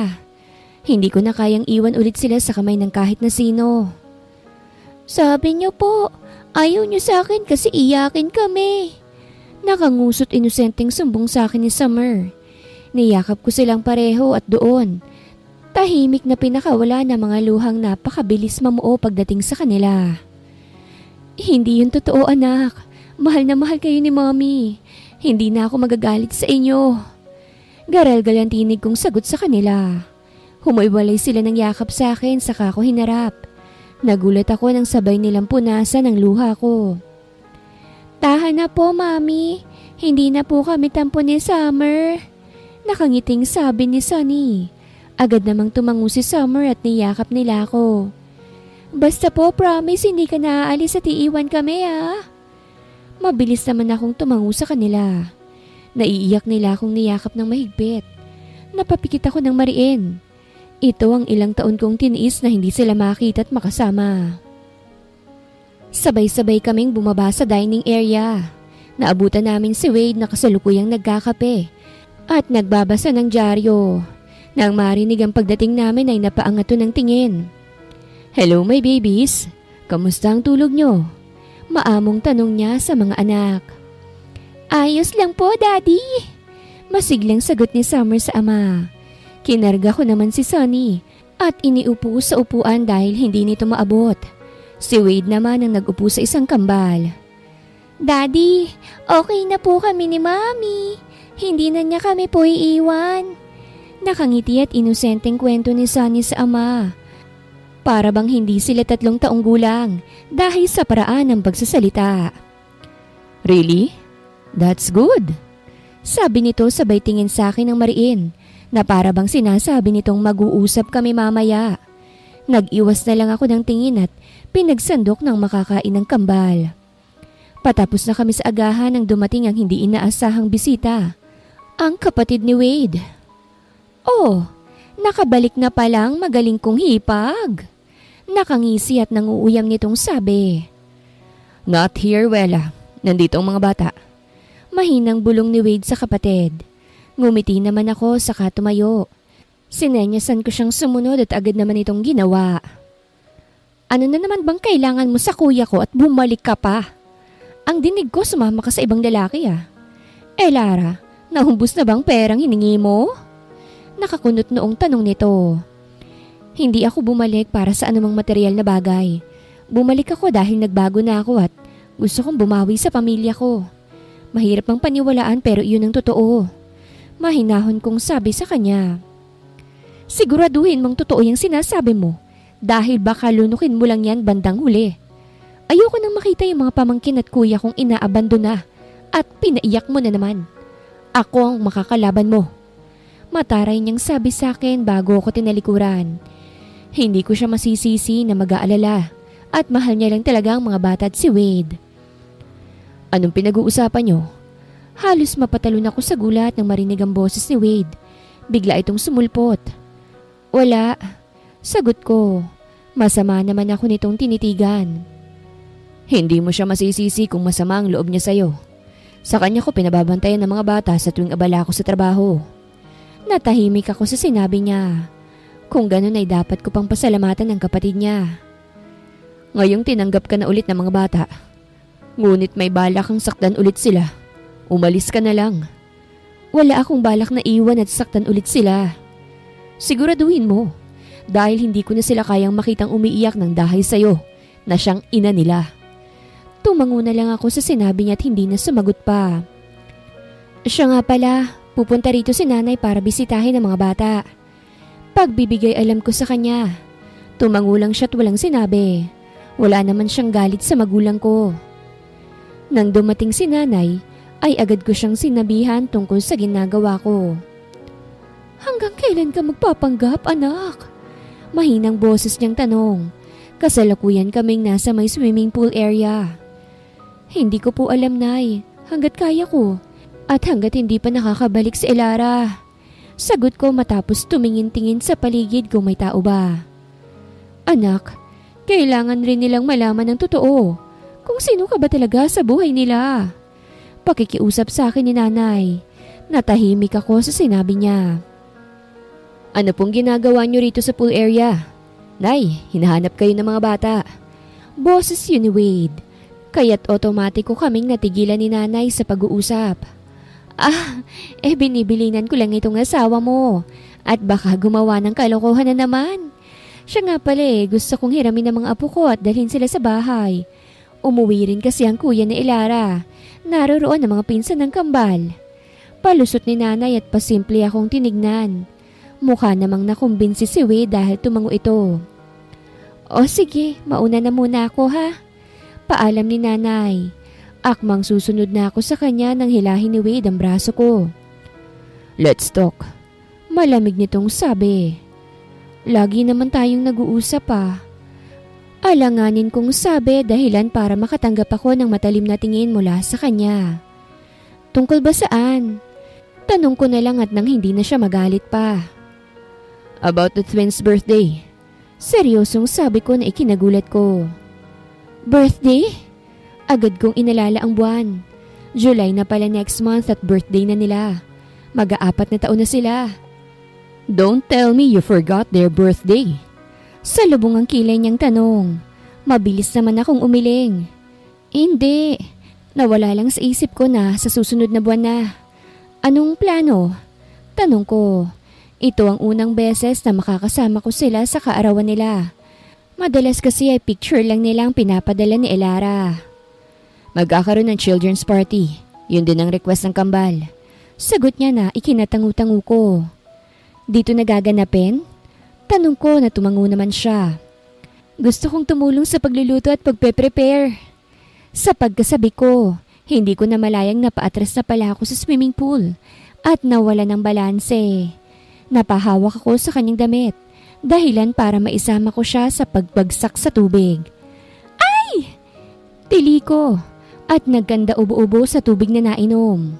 Hindi ko na kayang iwan ulit sila sa kamay ng kahit na sino. Sabi niyo po, ayaw niyo sa akin kasi iyakin kami. Nakangusot inosenteng sumbong sa akin ni Summer. Niyakap ko silang pareho at doon. Tahimik na pinakawala ng mga luhang napakabilis mamuo pagdating sa kanila. Hindi yun totoo anak. Mahal na mahal kayo ni Mommy. Hindi na ako magagalit sa inyo. Garal-gal ang tinig kong sagot sa kanila. Humuiwalay sila ng yakap sa akin saka ako hinarap. Nagulat ako nang sabay nilang punasan ang luha ko. Tahan na po, Mami. Hindi na po kami tampo ni Summer. Nakangiting sabi ni Sunny. Agad namang tumango si Summer at niyakap nila ako. Basta po, promise hindi ka naaalis at iiwan kami Mabilis naman akong tumango sa kanila. Naiiyak nila akong niyakap ng mahigpit. Napapikit ako ng mariin. Ito ang ilang taon kong tiniis na hindi sila makita at makasama. Sabay-sabay kaming bumaba sa dining area. Naabutan namin si Wade na kasalukuyang nagkakape at nagbabasa ng dyaryo. Nang marinig ang pagdating namin ay napaangat ng tingin. Hello my babies, kamusta ang tulog nyo? Maamong tanong niya sa mga anak. Ayos lang po, Daddy. Masiglang sagot ni Summer sa ama. Kinarga ko naman si Sonny at iniupo sa upuan dahil hindi nito maabot. Si Wade naman ang nag-upo sa isang kambal. Daddy, okay na po kami ni Mommy. Hindi na niya kami po iiwan. Nakangiti at inosenteng kwento ni Sonny sa ama. Para bang hindi sila 3 taong gulang dahil sa paraan ng pagsasalita. Really? That's good. Sabi nito sabay tingin sa akin ng mariin na para bang sinasabi nitong mag-uusap kami mamaya. Nag-iwas na lang ako ng tingin at pinagsandok ng makakain ng kambal. Patapos na kami sa agahan nang dumating ang hindi inaasahang bisita. Ang kapatid ni Wade. Oh, nakabalik na palang magaling kong hipag. Nakangisi at nanguuyam nitong sabi. Not here, Wella. Nandito ang mga bata. Mahinang bulong ni Wade sa kapatid. Ngumiti naman ako saka tumayo. Sinenyasan ko siyang sumunod at agad naman itong ginawa. Ano na naman bang kailangan mo sa kuya ko at bumalik ka pa? Ang dinig ko sumama ka sa ibang lalaki ah. Lara, nahumbos na bang perang hiningi mo? Nakakunot noong tanong nito. Hindi ako bumalik para sa anumang material na bagay. Bumalik ako dahil nagbago na ako at gusto kong bumawi sa pamilya ko. Mahirap ang paniwalaan pero iyon ang totoo. Mahinahon kong sabi sa kanya. Siguraduhin mong totoo yung sinasabi mo dahil baka lunukin mo lang yan bandang huli. Ayoko nang makita yung mga pamangkin at kuya kong inaabandona at pinaiyak mo na naman. Ako ang makakalaban mo. Mataray niyang sabi sa akin bago ako tinalikuran. Hindi ko siya masisisi na mag-aalala at mahal niya lang talaga ang mga bata at si Wade. Anong pinag-uusapan niyo? Halos mapatalon ako sa gulat nang marinig ang boses ni Wade. Bigla itong sumulpot. Wala. Sagot ko. Masama naman ako nitong tinitigan. Hindi mo siya masisisi kung masama ang loob niya sa'yo. Sa kanya ko pinababantayan ng mga bata sa tuwing abala ako sa trabaho. Natahimik ako sa sinabi niya. Kung ganun ay dapat ko pang pasalamatan ng kapatid niya. Ngayong tinanggap ka na ulit ng mga bata. Ngunit may balak kang saktan ulit sila. Umalis ka na lang. Wala akong balak na iwan at saktan ulit sila. Siguraduhin mo. Dahil hindi ko na sila kayang makitang umiiyak ng dahil sa'yo na siyang ina nila. Tumango na lang ako sa sinabi niya at hindi na sumagot pa. Siya nga pala, pupunta rito si nanay para bisitahin ang mga bata. Pagbibigay alam ko sa kanya. Tumango lang siya at walang sinabi. Wala naman siyang galit sa magulang ko. Nang dumating si nanay, ay agad ko siyang sinabihan tungkol sa ginagawa ko. Hanggang kailan ka magpapanggap, anak? Mahinang boses niyang tanong. Kasalukuyan kaming nasa may swimming pool area. Hindi ko po alam, Nay. Hanggat kaya ko. At hanggat hindi pa nakakabalik si Elara. Sagot ko matapos tumingin-tingin sa paligid kung may tao ba. Anak, kailangan rin nilang malaman ng totoo. Kung sino ka ba talaga sa buhay nila. Pakikiusap sa akin ni nanay. Natahimik ako sa sinabi niya. Ano pong ginagawa niyo rito sa pool area? Nay, hinahanap kayo ng mga bata. Boses yun ni Wade. Kaya't otomatiko kaming natigilan ni nanay sa pag-uusap. Binibilinan ko lang itong asawa mo. At baka gumawa ng kalokohan na naman. Siya nga pala gusto kong hiramin ng mga apo ko at dalhin sila sa bahay. Umuwi rin kasi ang kuya ni Elara. Naroroon ang mga pinsan ng kambal. Palusot ni nanay at pasimple akong tinignan. Mukha namang nakumbinsi si Wade dahil tumango ito. O sige, mauna na muna ako ha. Paalam ni nanay. Akmang susunod na ako sa kanya nang hilahin ni Wade ang braso ko. Let's talk. Malamig nitong sabi. Lagi naman tayong nag-uusap ah. Alanganin kong sabi dahilan para makatanggap ako ng matalim na tingin mula sa kanya. Tungkol ba saan? Tanong ko na lang at nang hindi na siya magalit pa. About the twins' birthday. Seryosong sabi ko na ikinagulat ko. Birthday? Agad kong inalala ang buwan. July na pala next month at birthday na nila. Mag-aapat na taon na sila. Don't tell me you forgot their birthday. Salubong ang kilay niyang tanong. Mabilis naman akong umiling. Hindi. Nawala lang sa isip ko na sa susunod na buwan na. Anong plano? Tanong ko. Ito ang unang beses na makakasama ko sila sa kaarawan nila. Madalas kasi ay picture lang nilang pinapadala ni Elara. Magkakaroon ng children's party. Yun din ang request ng kambal. Sagot niya na ikinatangu-tangu ko. Dito nagaganapin? Tanong ko na tumango naman siya. Gusto kong tumulong sa pagluluto at pagpe-prepare. Sa pagkasabi ko, hindi ko na malayang napaatras na pala ako sa swimming pool at nawala ng balanse. Napahawak ako sa kanyang damit, dahilan para maisama ko siya sa pagbagsak sa tubig. Ay! Tili ko at nagkanda ubo-ubo sa tubig na nainom.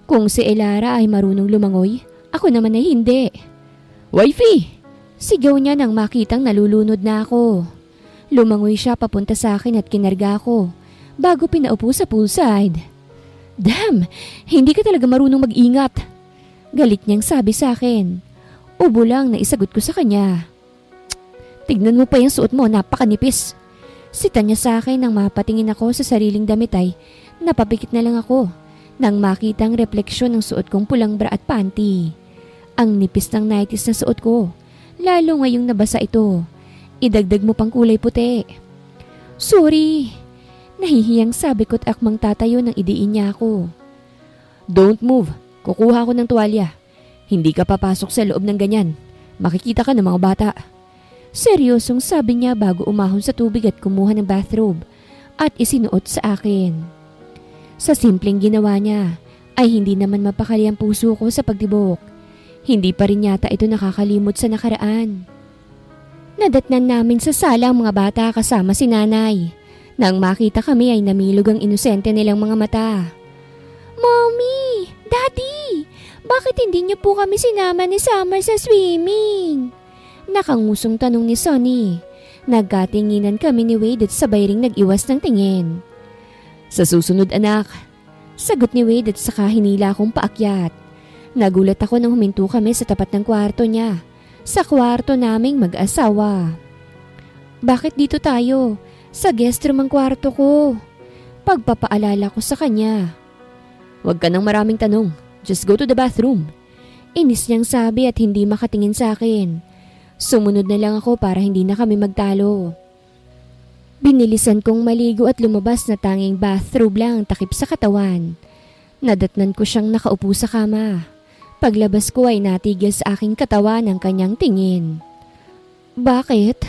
Kung si Elara ay marunong lumangoy, ako naman ay hindi. Wifey! Sigaw niya nang makitang nalulunod na ako. Lumangoy siya papunta sa akin at kinarga ko bago pinaupo sa poolside. Damn! Hindi ka talaga marunong mag-ingat! Galit niyang sabi sa akin. Ubo lang na isagot ko sa kanya. Tignan mo pa yung suot mo, napakanipis. Sita niya sa akin nang mapatingin ako sa sariling damit ay napapikit na lang ako nang makita ang refleksyon ng suot kong pulang bra at panty. Ang nipis ng nighties na suot ko, lalo ngayong nabasa ito. Idagdag mo pang kulay puti. Sorry. Nahihiyang sabi ko't akmang tatayo nang idiin niya ako. Don't move. Kukuha ko ng tuwalya. Hindi ka papasok sa loob ng ganyan. Makikita ka ng mga bata. Seryosong sabi niya bago umahon sa tubig at kumuha ng bathrobe at isinuot sa akin. Sa simpleng ginawa niya ay hindi naman mapakali ang puso ko sa pagtibok. Hindi pa rin yata ito nakakalimot sa nakaraan. Nadatnan namin sa sala ang mga bata kasama si nanay. Nang makita kami ay namilog ang inosente nilang mga mata. Mommy! Daddy! Bakit hindi niyo po kami sinama ni Summer sa swimming? Nakangusong tanong ni Sonny. Nagkatinginan kami ni Wade at sabay ring nag-iwas ng tingin. Sa susunod anak, sagot ni Wade at saka hinila akong paakyat. Nagulat ako nang huminto kami sa tapat ng kwarto niya. Sa kwarto naming mag-asawa. Bakit dito tayo? Sa guest room ang kwarto ko. Pagpapaalala ko sa kanya. Huwag ka nang maraming tanong. Just go to the bathroom. Inis niyang sabi at hindi makatingin sa akin. Sumunod na lang ako para hindi na kami magtalo. Binilisan kong maligo at lumabas na tanging bathrobe lang ang takip sa katawan. Nadatnan ko siyang nakaupo sa kama. Paglabas ko ay natigil sa aking katawan ang kanyang tingin. Bakit?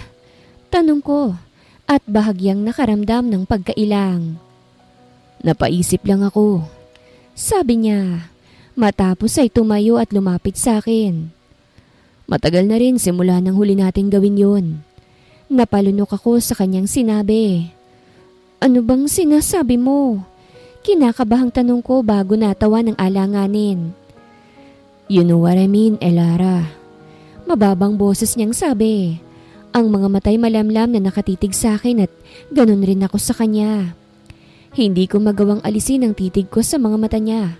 Tanong ko at bahagyang nakaramdam ng pagkailang. Napaisip lang ako. Sabi niya, matapos ay tumayo at lumapit sa akin. Matagal na rin simula nang huli nating gawin yun. Napalunok ako sa kanyang sinabi. Ano bang sinasabi mo? Kinakabahang tanong ko bago natawa ng alanganin. You know what I mean, Elara. Mababang boses niyang sabi. Ang mga matay malamlam na nakatitig sa akin at ganun rin ako sa kanya. Hindi ko magawang alisin ang titig ko sa mga mata niya.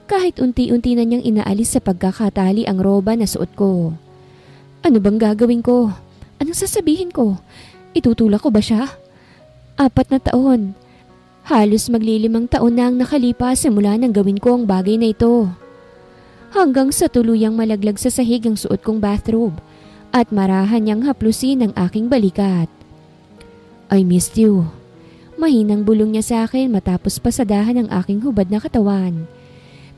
Kahit unti-unti na niyang inaalis sa pagkakatali ang roba na suot ko. Ano bang gagawin ko? Anong sasabihin ko? Itutulak ko ba siya? 4 na taon. Halos maglilimang taon na ang nakalipas simula nang gawin ko ang bagay na ito. Hanggang sa tuluyang malaglag sa sahig ang suot kong bathrobe at marahan niyang haplusin ang aking balikat. I missed you. Mahinang bulong niya sa akin matapos pasadahan ang aking hubad na katawan.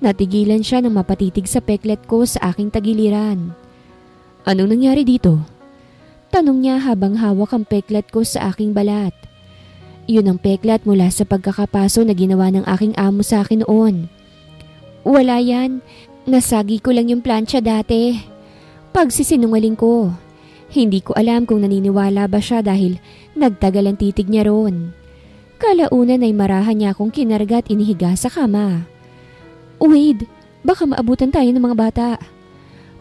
Natigilan siya nang mapatitig sa peklet ko sa aking tagiliran. Anong nangyari dito? Tanong niya habang hawak ang peklet ko sa aking balat. Yun ang peklat mula sa pagkakapaso na ginawa ng aking amo sa akin noon. Wala yan. Nasagi ko lang yung plancha dati. Pagsisinungaling ko. Hindi ko alam kung naniniwala ba siya dahil nagtagal ang titig niya roon. Kalaunan ay marahan niya akong kinarga at inihiga sa kama. Wade, baka maabutan tayo ng mga bata.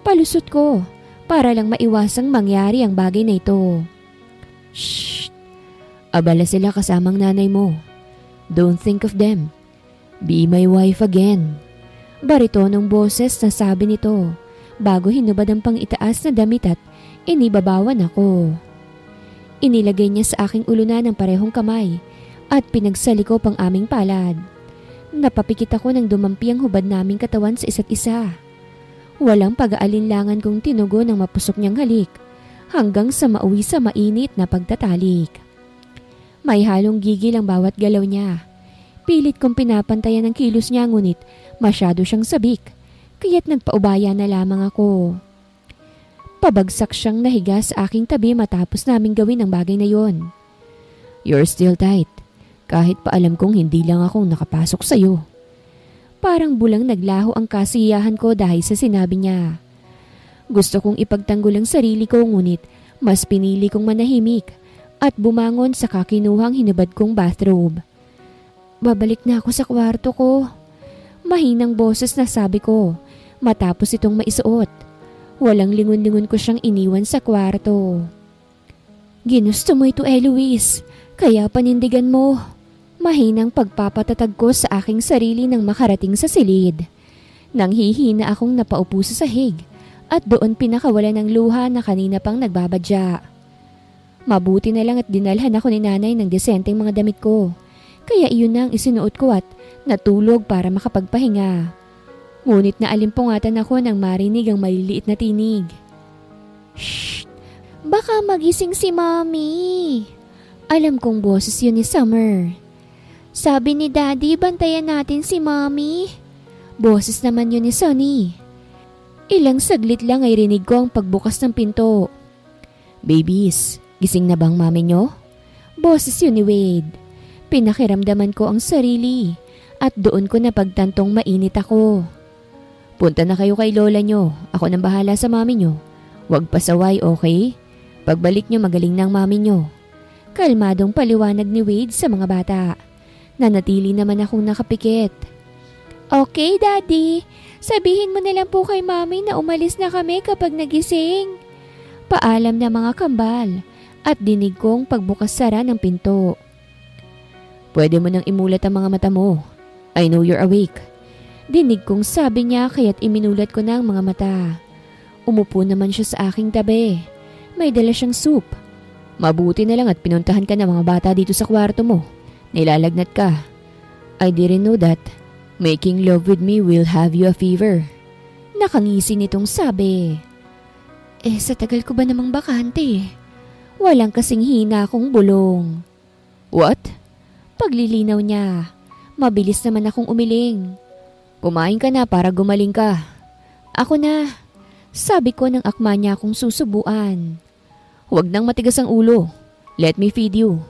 Palusot ko para lang maiwasang mangyari ang bagay na ito. Shh! Abala sila kasamang nanay mo. Don't think of them. Be my wife again. Baritonong boses na sabi nito bago hinubad ang pang-itaas na damit at inibabawan ako. Inilagay niya sa aking ulunan ng parehong kamay at pinagsalikop ang aming palad. Napapikit ako nang dumampi ang hubad naming katawan sa isa't isa. Walang pag-aalinlangan kong tinugon ang mapusok niyang halik hanggang sa mauwi sa mainit na pagtatalik. May halong gigil ang bawat galaw niya. Pilit kong pinapantayan ang kilos niya ngunit masyado siyang sabik, kaya't nagpaubaya na lamang ako. Pabagsak siyang nahiga sa aking tabi matapos naming gawin ang bagay na yon. You're still tight, kahit pa alam kong hindi lang akong nakapasok sa'yo. Parang bulang naglaho ang kasiyahan ko dahil sa sinabi niya. Gusto kong ipagtanggol ang sarili ko ngunit mas pinili kong manahimik at bumangon sa kakinuhang hinubad kong bathrobe. Babalik na ako sa kwarto ko. Mahinang boses na sabi ko matapos itong maisuot. Walang lingon-lingon ko siyang iniwan sa kwarto. Ginusto mo ito, Eloise, kaya panindigan mo. Mahinang pagpapatatag ko sa aking sarili nang makarating sa silid. Nang hihina akong napaupo sa sahig at doon pinakawala ng luha na kanina pang nagbabadya. Mabuti na lang at dinalhan ako ni nanay ng desenteng mga damit ko. Kaya iyon na ang isinuot ko at natulog para makapagpahinga. Ngunit naalimpungatan ako nang marinig ang maliliit na tinig. Shh! Baka magising si Mommy. Alam kong boses yun ni Summer. Sabi ni Daddy, bantayan natin si Mommy. Boses naman yun ni Sonny. Ilang saglit lang ay rinig ko ang pagbukas ng pinto. Babies, gising na bang mami nyo? Boses yun ni Wade. Pinakiramdaman ko ang sarili at doon ko napagtantong mainit ako. Punta na kayo kay lola nyo. Ako nang bahala sa mami nyo. Huwag pasaway, okay? Pagbalik nyo magaling ng mami nyo. Kalmadong paliwanag ni Wade sa mga bata. Nanatili naman akong nakapikit. Okay, Daddy. Sabihin mo na lang po kay Mami na umalis na kami kapag nagising. Paalam na mga kambal at dinig kong pagbukas-sara ng pinto. Pwede mo nang imulat ang mga mata mo. I know you're awake. Dinig kong sabi niya kaya't iminulat ko na ang mga mata. Umupo naman siya sa aking tabi. May dala siyang soup. Mabuti na lang at pinuntahan ka ng mga bata dito sa kwarto mo. Nilalagnat ka. I didn't know that. Making love with me will have you a fever. Nakangisi nitong sabi. Sa tagal ko ba namang bakante? Walang kasing hina akong bulong. What? Paglilinaw niya. Mabilis naman akong umiling. Kumain ka na para gumaling ka. Ako na. Sabi ko nang akma niya akong susubuan. Huwag nang matigas ang ulo. Let me feed you.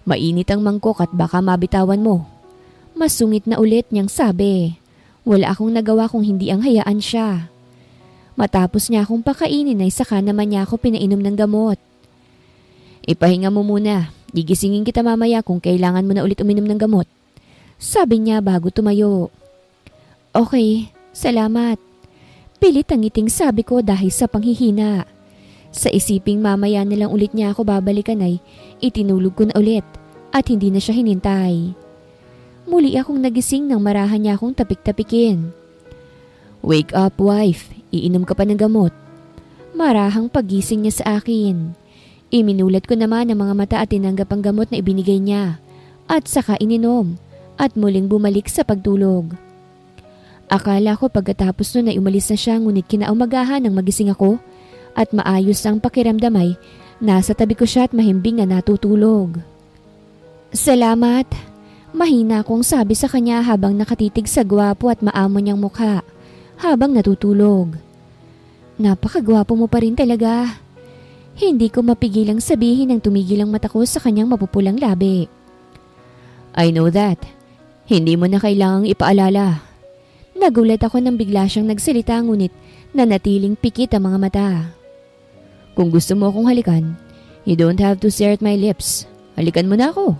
Mainit ang mangkok at baka mabitawan mo. Masungit na ulit niyang sabi. Wala akong nagawa kung hindi ang hayaan siya. Matapos niya akong pakainin ay saka naman niya ako pinainom ng gamot. Ipahinga mo muna. Gigisingin kita mamaya kung kailangan mo na ulit uminom ng gamot. Sabi niya bago tumayo. Okay, salamat. Pilit ang ngiting sabi ko dahil sa panghihina. Sa isiping mamaya na lang ulit niya ako babalikan ay itinulog ko na ulit at hindi na siya hinintay. Muli akong nagising nang marahan niya akong tapik-tapikin. Wake up, wife. Iinom ka pa ng gamot. Marahang pagising niya sa akin. Iminulat ko naman ang mga mata at tinanggap ang gamot na ibinigay niya at saka ininom at muling bumalik sa pagtulog. Akala ko pagkatapos nun ay umalis na siya ngunit kinaumagahan nang magising ako at maayos ang pakiramdam ay nasa tabi ko siya at mahimbing na natutulog. Salamat. Mahina akong sabi sa kanya habang nakatitig sa gwapo at maamo niyang mukha habang natutulog. Napakagwapo mo pa rin talaga. Hindi ko mapigilang sabihin nang tumigil ang mata ko sa kanyang mapupulang labi. I know that. Hindi mo na kailangang ipaalala. Nagulat ako nang bigla siyang nagsalita ngunit nanatiling pikit ang mga mata. Kung gusto mo akong halikan, you don't have to stare at my lips. Halikan mo na ako.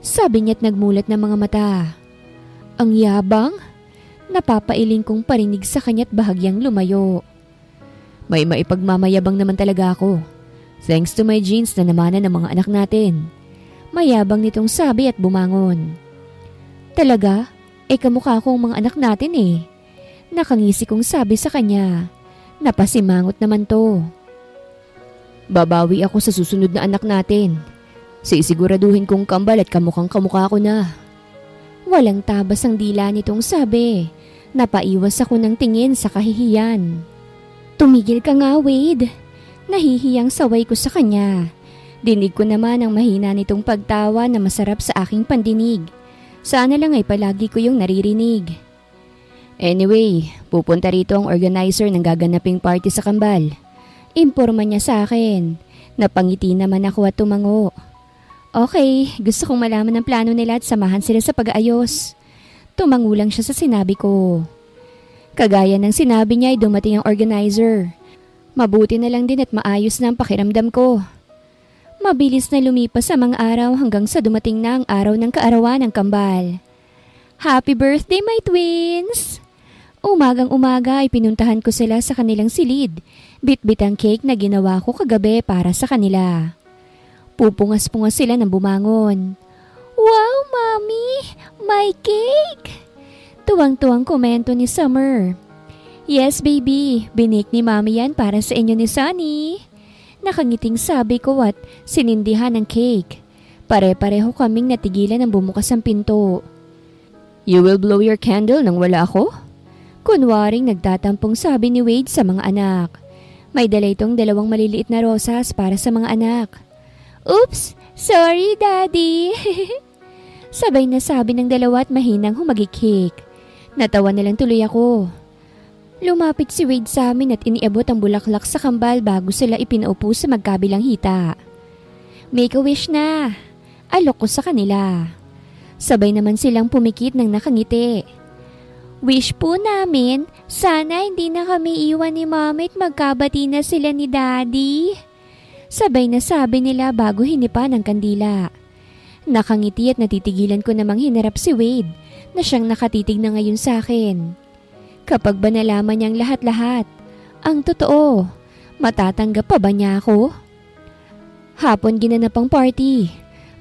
Sabi niya't nagmulat ng mga mata. Ang yabang? Napapailing kong parinig sa kanya't bahagyang lumayo. May maipagmamayabang naman talaga ako. Thanks to my genes na namanan ng mga anak natin. Mayabang nitong sabi at bumangon. Talaga? Kamukha ko ang mga anak natin eh. Nakangisi kong sabi sa kanya. Napasimangot naman to. Babawi ako sa susunod na anak natin. Sisiguraduhin kong kambal at kamukhang kamukha ko na. Walang tabas ang dila nitong sabi. Napaiwas ako ng tingin sa kahihiyan. Tumigil ka nga, Wade. Nahihiyang saway ko sa kanya. Dinig ko naman ang mahina nitong pagtawa na masarap sa aking pandinig. Sana lang ay palagi ko yung naririnig. Anyway, pupunta rito ang organizer ng gaganaping party sa kambal. Imporma niya sa akin. Napangiti naman ako at tumango. Okay, gusto kong malaman ang plano nila at samahan sila sa pag-aayos. Tumango lang siya sa sinabi ko. Kagaya ng sinabi niya ay dumating ang organizer. Mabuti na lang din at maayos na ang pakiramdam ko. Mabilis na lumipas ang mga araw hanggang sa dumating na ang araw ng kaarawan ng kambal. Happy birthday, my twins! Umagang umaga ay pinuntahan ko sila sa kanilang silid. Bit-bit ang cake na ginawa ko kagabi para sa kanila. Pupungas-pungas sila ng bumangon. Wow, Mommy! My cake! Tuwang-tuwang komento ni Summer. Yes, baby. Binake ni Mommy yan para sa inyo ni Sunny. Nakangiting sabi ko at sinindihan ng cake. Pare-pareho kaming natigilan ng bumukas ang pinto. You will blow your candle nang wala ako? Kunwaring nagtatampong sabi ni Wade sa mga anak. May dala itong 2 maliliit na rosas para sa mga anak. Oops! Sorry, Daddy! Sabay na sabi ng dalawa at mahinang humagikik. Natawa na lang tuloy ako. Lumapit si Wade sa amin at iniabot ang bulaklak sa kambal bago sila ipinaupo sa magkabilang hita. Make a wish na! Alok ko sa kanila. Sabay naman silang pumikit ng nakangiti. Wish po namin, sana hindi na kami iwan ni Mommy at magkabati na sila ni Daddy. Sabay na sabi nila bago hinipa ng kandila. Nakangiti at natitigilan ko namang hinarap si Wade na siyang nakatitig na ngayon sa akin. Kapag ba nalaman niyang lahat-lahat, ang totoo, matatanggap pa ba niya ako? Hapon ginanap ang party.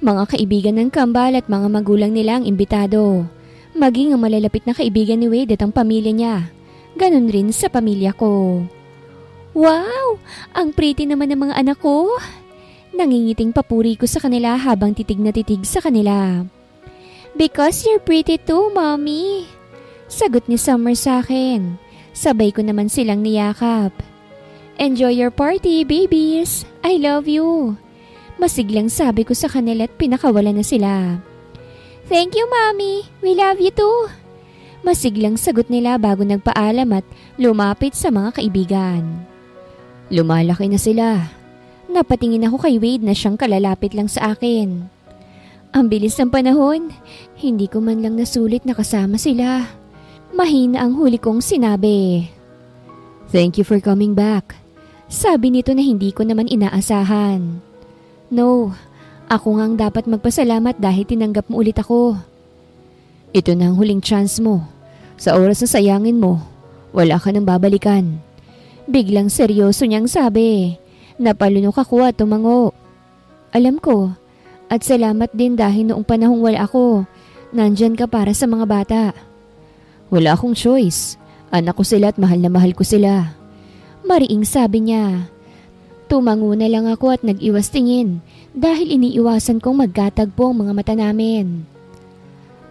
Mga kaibigan ng kambal at mga magulang nila ang imbitado. Maging ang malalapit na kaibigan ni Wade at ang pamilya niya. Ganon rin sa pamilya ko. Wow! Ang pretty naman ng mga anak ko. Nangingiting papuri ko sa kanila habang titig na titig sa kanila. Because you're pretty too, Mommy. Sagot ni Summer sa akin. Sabay ko naman silang niyakap. Enjoy your party, babies. I love you. Masiglang sabi ko sa kanila at pinakawala na sila. Thank you, Mommy. We love you too. Masiglang sagot nila bago nagpaalam at lumapit sa mga kaibigan. Lumalaki na sila. Napatingin ako kay Wade na siyang kalalapit lang sa akin. Ang bilis ng panahon, hindi ko man lang nasulit na kasama sila. Mahina ang huli kong sinabi. Thank you for coming back. Sabi nito na hindi ko naman inaasahan. No, ako ngang dapat magpasalamat dahil tinanggap mo ulit ako. Ito na ang huling chance mo. Sa oras na sayangin mo, wala ka nang babalikan. Biglang seryoso niyang sabi. Napalunok ako at tumango. Alam ko, at salamat din dahil noong panahong wala ako, nandyan ka para sa mga bata. Wala akong choice. Anak ko sila at mahal na mahal ko sila. Mariing sabi niya. Tumango na lang ako at nag-iwas tingin dahil iniiwasan kong magkatagpo ang mga mata namin.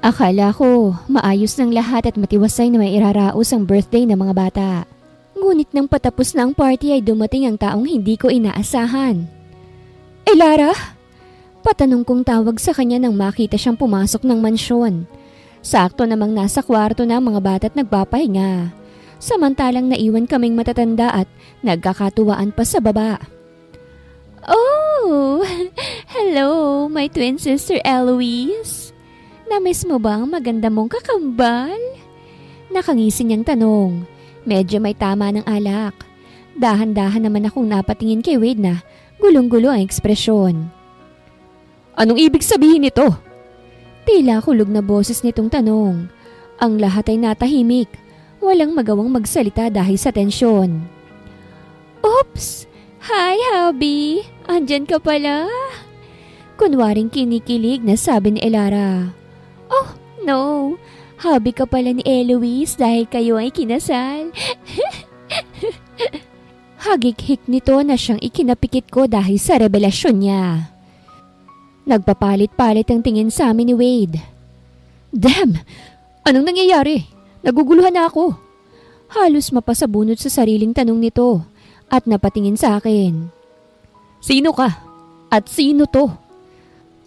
Akala ko maayos ng lahat at matiwasay na may iraraos ang birthday ng mga bata. Ngunit nang patapos na ang party ay dumating ang taong hindi ko inaasahan. Lara? Patanong kong tawag sa kanya nang makita siyang pumasok ng mansyon. Sakto namang nasa kwarto na ang mga bata't nagpapahinga. Samantalang naiwan kaming matatanda at nagkakatuwaan pa sa baba. Oh! Hello, my twin sister Eloise. Namiss mo ba ang maganda mong kakambal? Nakangisi niyang tanong. Medyo may tama ng alak. Dahan-dahan naman akong napatingin kay Wade na gulong-gulo ang ekspresyon. Anong ibig sabihin nito? Tila kulog na boses nitong tanong. Ang lahat ay natahimik. Walang magawang magsalita dahil sa tensyon. Oops! Hi, hubby! Andyan ka pala? Kunwaring kinikilig na sabi ni Elara. Oh, no! Hubby ka pala ni Eloise dahil kayo ay kinasal. Hagik-hik nito na siyang ikinapikit ko dahil sa revelasyon niya. Nagpapalit-palit ang tingin sa amin ni Wade. Damn! Anong nangyayari? Naguguluhan na ako. Halos mapasabunod sa sariling tanong nito at napatingin sa akin. Sino ka? At sino to?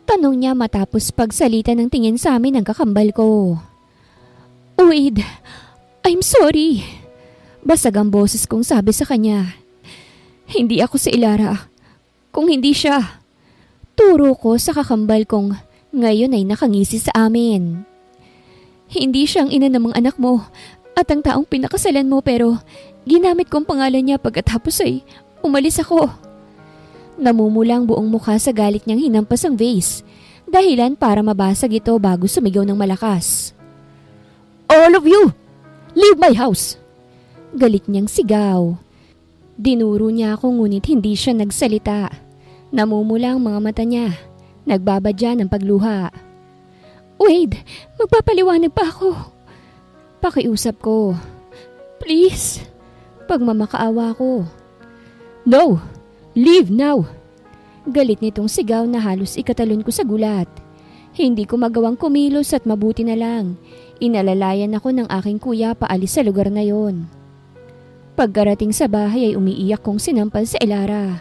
Tanong niya matapos pagsalita ng tingin sa amin ng kakambal ko. Wade, I'm sorry. Basag ang boses kong sabi sa kanya. Hindi ako si Elara. Kung hindi siya. Turo ko sa kakambal kong ngayon ay nakangisi sa amin. Hindi siyang ina ng mga anak mo at ang taong pinakasalan mo pero ginamit kong pangalan niya pagkatapos ay umalis ako. Namumula ang buong mukha sa galit niyang hinampas ang vase, dahilan para mabasag ito bago sumigaw ng malakas. All of you! Leave my house! Galit niyang sigaw. Dinuro niya ako ngunit hindi siya nagsalita. Namumula ang mga mata niya. Nagbabadya ng pagluha. Wade, magpapaliwanag pa ako. Pakiusap ko. Please. Pagmamakaawa ko. No! Leave now! Galit nitong sigaw na halos ikatalon ko sa gulat. Hindi ko magawang kumilos at mabuti na lang. Inalalayan ako ng aking kuya paalis sa lugar na yon. Pagkarating sa bahay ay umiiyak kong sinampal si Elara.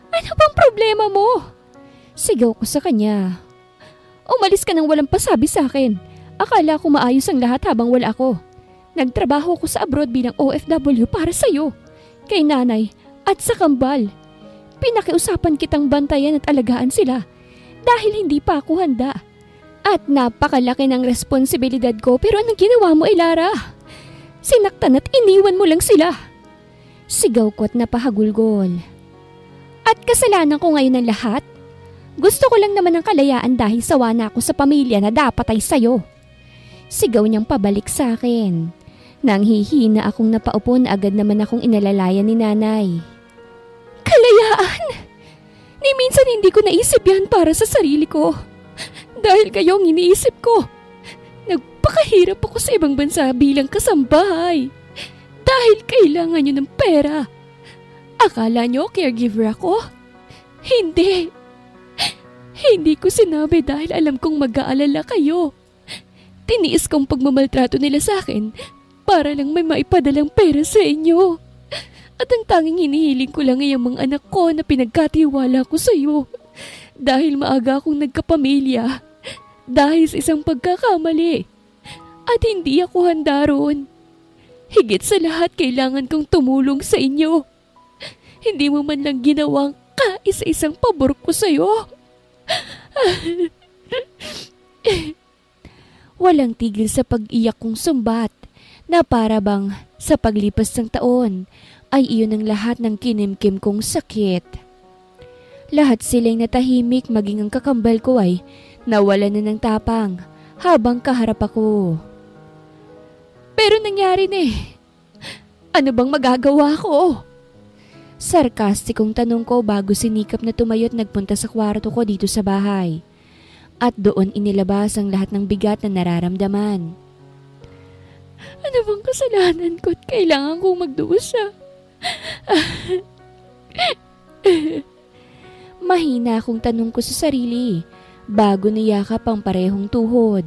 Ano bang problema mo? Sigaw ko sa kanya. Umalis ka nang walang pasabi sa akin. Akala ko maayos ang lahat habang wala ako. Nagtrabaho ko sa abroad bilang OFW para sa'yo, kay nanay at sa kambal. Pinakiusapan kitang bantayan at alagaan sila dahil hindi pa ako handa. At napakalaki ng responsibilidad ko pero anong ginawa mo, Elara? Sinaktan at iniwan mo lang sila. Sigaw ko at napahagulgol. At kasalanan ko ngayon ang lahat? Gusto ko lang naman ng kalayaan dahil sawa na ako sa pamilya na dapat ay sayo. Sigaw niyang pabalik sa akin. Nang hihina akong napaupo na agad naman akong inalalayan ni nanay. Kalayaan! Ni minsan hindi ko naisip yan para sa sarili ko. Dahil kayo ang iniisip ko. Nagpakahirap ako sa ibang bansa bilang kasambahay. Dahil kailangan nyo ng pera. Akala nyo caregiver ako? Hindi. Hindi ko sinabi dahil alam kong mag-aalala kayo. Tiniis kong pagmamaltrato nila sa akin para lang may maipadalang pera sa inyo. At ang tanging hinihiling ko lang ay ang mga anak ko na pinagkatiwala ko sa iyo. Dahil maaga akong nagkapamilya. Dahil sa isang pagkakamali. At hindi ako handa roon. Higit sa lahat kailangan kong tumulong sa inyo. Hindi mo man lang ginawang kaisa-isang pabor ko sa iyo. Walang tigil sa pag-iyak kong sumbat na para bang sa paglipas ng taon ay iyon ang lahat ng kinimkim kong sakit. Lahat sila'y natahimik maging ang kakambal ko ay nawalan na ng tapang habang kaharap ako. Pero nangyari na eh. Ano bang magagawa ko? Sarkastikong tanong ko bago sinikap na tumayo at nagpunta sa kwarto ko dito sa bahay. At doon inilabas ang lahat ng bigat na nararamdaman. Ano bang kasalanan ko at kailangan kong magdusa? Mahina akong tanong ko sa sarili bago niyakap ang parehong tuhod.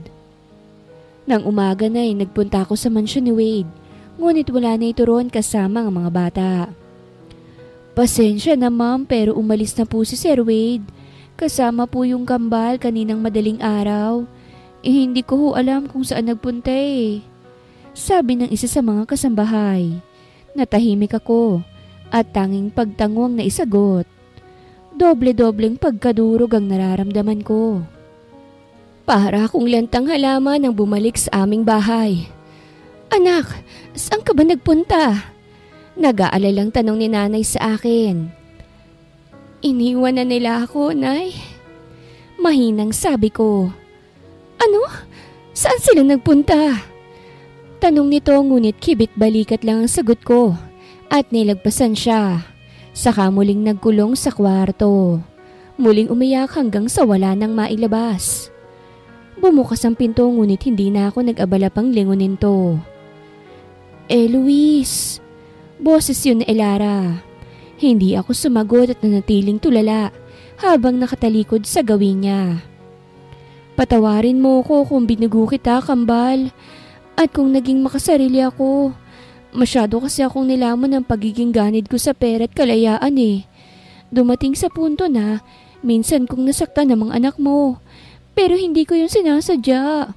Nang umaga na ay nagpunta ako sa mansyon ni Wade, ngunit wala na ito roon kasama ang mga bata. Pasensya na ma'am pero umalis na po si Sir Wade. Kasama po yung kambal kaninang madaling araw. Hindi ko ho alam kung saan nagpunta eh. Sabi ng isa sa mga kasambahay. Natahimik ako at tanging pagtangwang na isagot. Doble-dobleng pagkadurog ang nararamdaman ko. Para akong lantang halaman ang bumalik sa aming bahay. Anak, saan ka ba nagpunta? Nag-aalalang tanong ni nanay sa akin. Iniwan na nila ako, Nay. Mahinang sabi ko. Ano? Saan sila nagpunta? Tanong nito ngunit kibit balikat lang ang sagot ko at nilagpasan siya. Saka muling nagkulong sa kwarto. Muling umiyak hanggang sa wala nang mailabas. Bumukas ang pinto ngunit hindi na ako nag-abala pang lingunin to. Luis. Boses yun ni Elara. Hindi ako sumagot at nanatiling tulala habang nakatalikod sa gawin niya. Patawarin mo ko kung binugo kita, kambal. At kung naging makasarili ako. Masyado kasi akong nilamon ng pagiging ganid ko sa pera at kalayaan eh. Dumating sa punto na minsan kong nasaktan ng mga anak mo. Pero hindi ko yun sinasadya.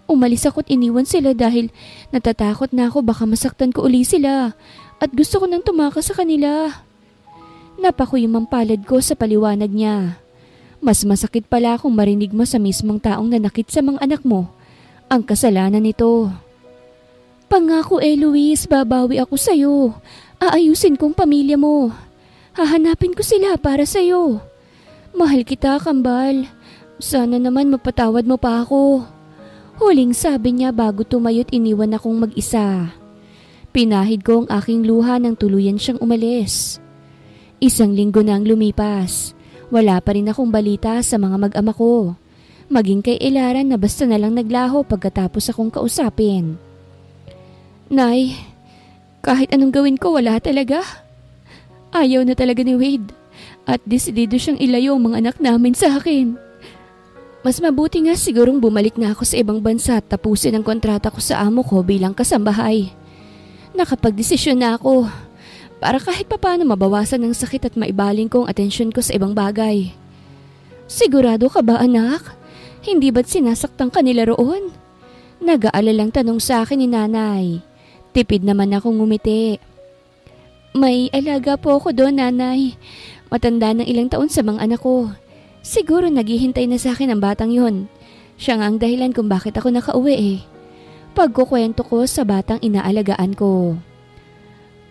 Umalis ako at iniwan sila dahil natatakot na ako baka masaktan ko uli sila. At gusto ko nang tumakas sa kanila. Napakuyumang palad ko sa paliwanag niya. Mas masakit pala kung marinig mo sa mismong taong nanakit sa mga anak mo ang kasalanan nito. Pangako Luis, babawi ako sa'yo. Aayusin kong pamilya mo. Hahanapin ko sila para sa'yo. Mahal kita, kambal. Sana naman mapatawad mo pa ako. Huling sabi niya bago tumayo't iniwan akong mag-isa. Pinahid ko ang aking luha nang tuluyan siyang umalis. 1 linggo na ang lumipas. Wala pa rin akong balita sa mga mag-ama ko. Maging kay Ilaran na basta na lang naglaho pagkatapos akong kausapin. Nay, kahit anong gawin ko wala talaga. Ayaw na talaga ni Wade at desidido siyang ilayo ang mga anak namin sa akin. Mas mabuti nga sigurong bumalik na ako sa ibang bansa at tapusin ang kontrata ko sa amo ko bilang kasambahay. Nakapagdesisyon na ako para kahit papaano mabawasan ang sakit at maibaling ko ang atensyon ko sa ibang bagay. Sigurado ka ba anak? Hindi ba't sinasaktan ka nila roon? Nag-aalalang tanong sa akin ni nanay. Tipid naman akong ngumiti. May alaga po ako doon nanay. Matanda ng ilang taon sa mga anak ko. Siguro naghihintay na sa akin ang batang yon. Siya nga ang dahilan kung bakit ako nakauwi eh. Pagkukwento ko sa batang inaalagaan ko.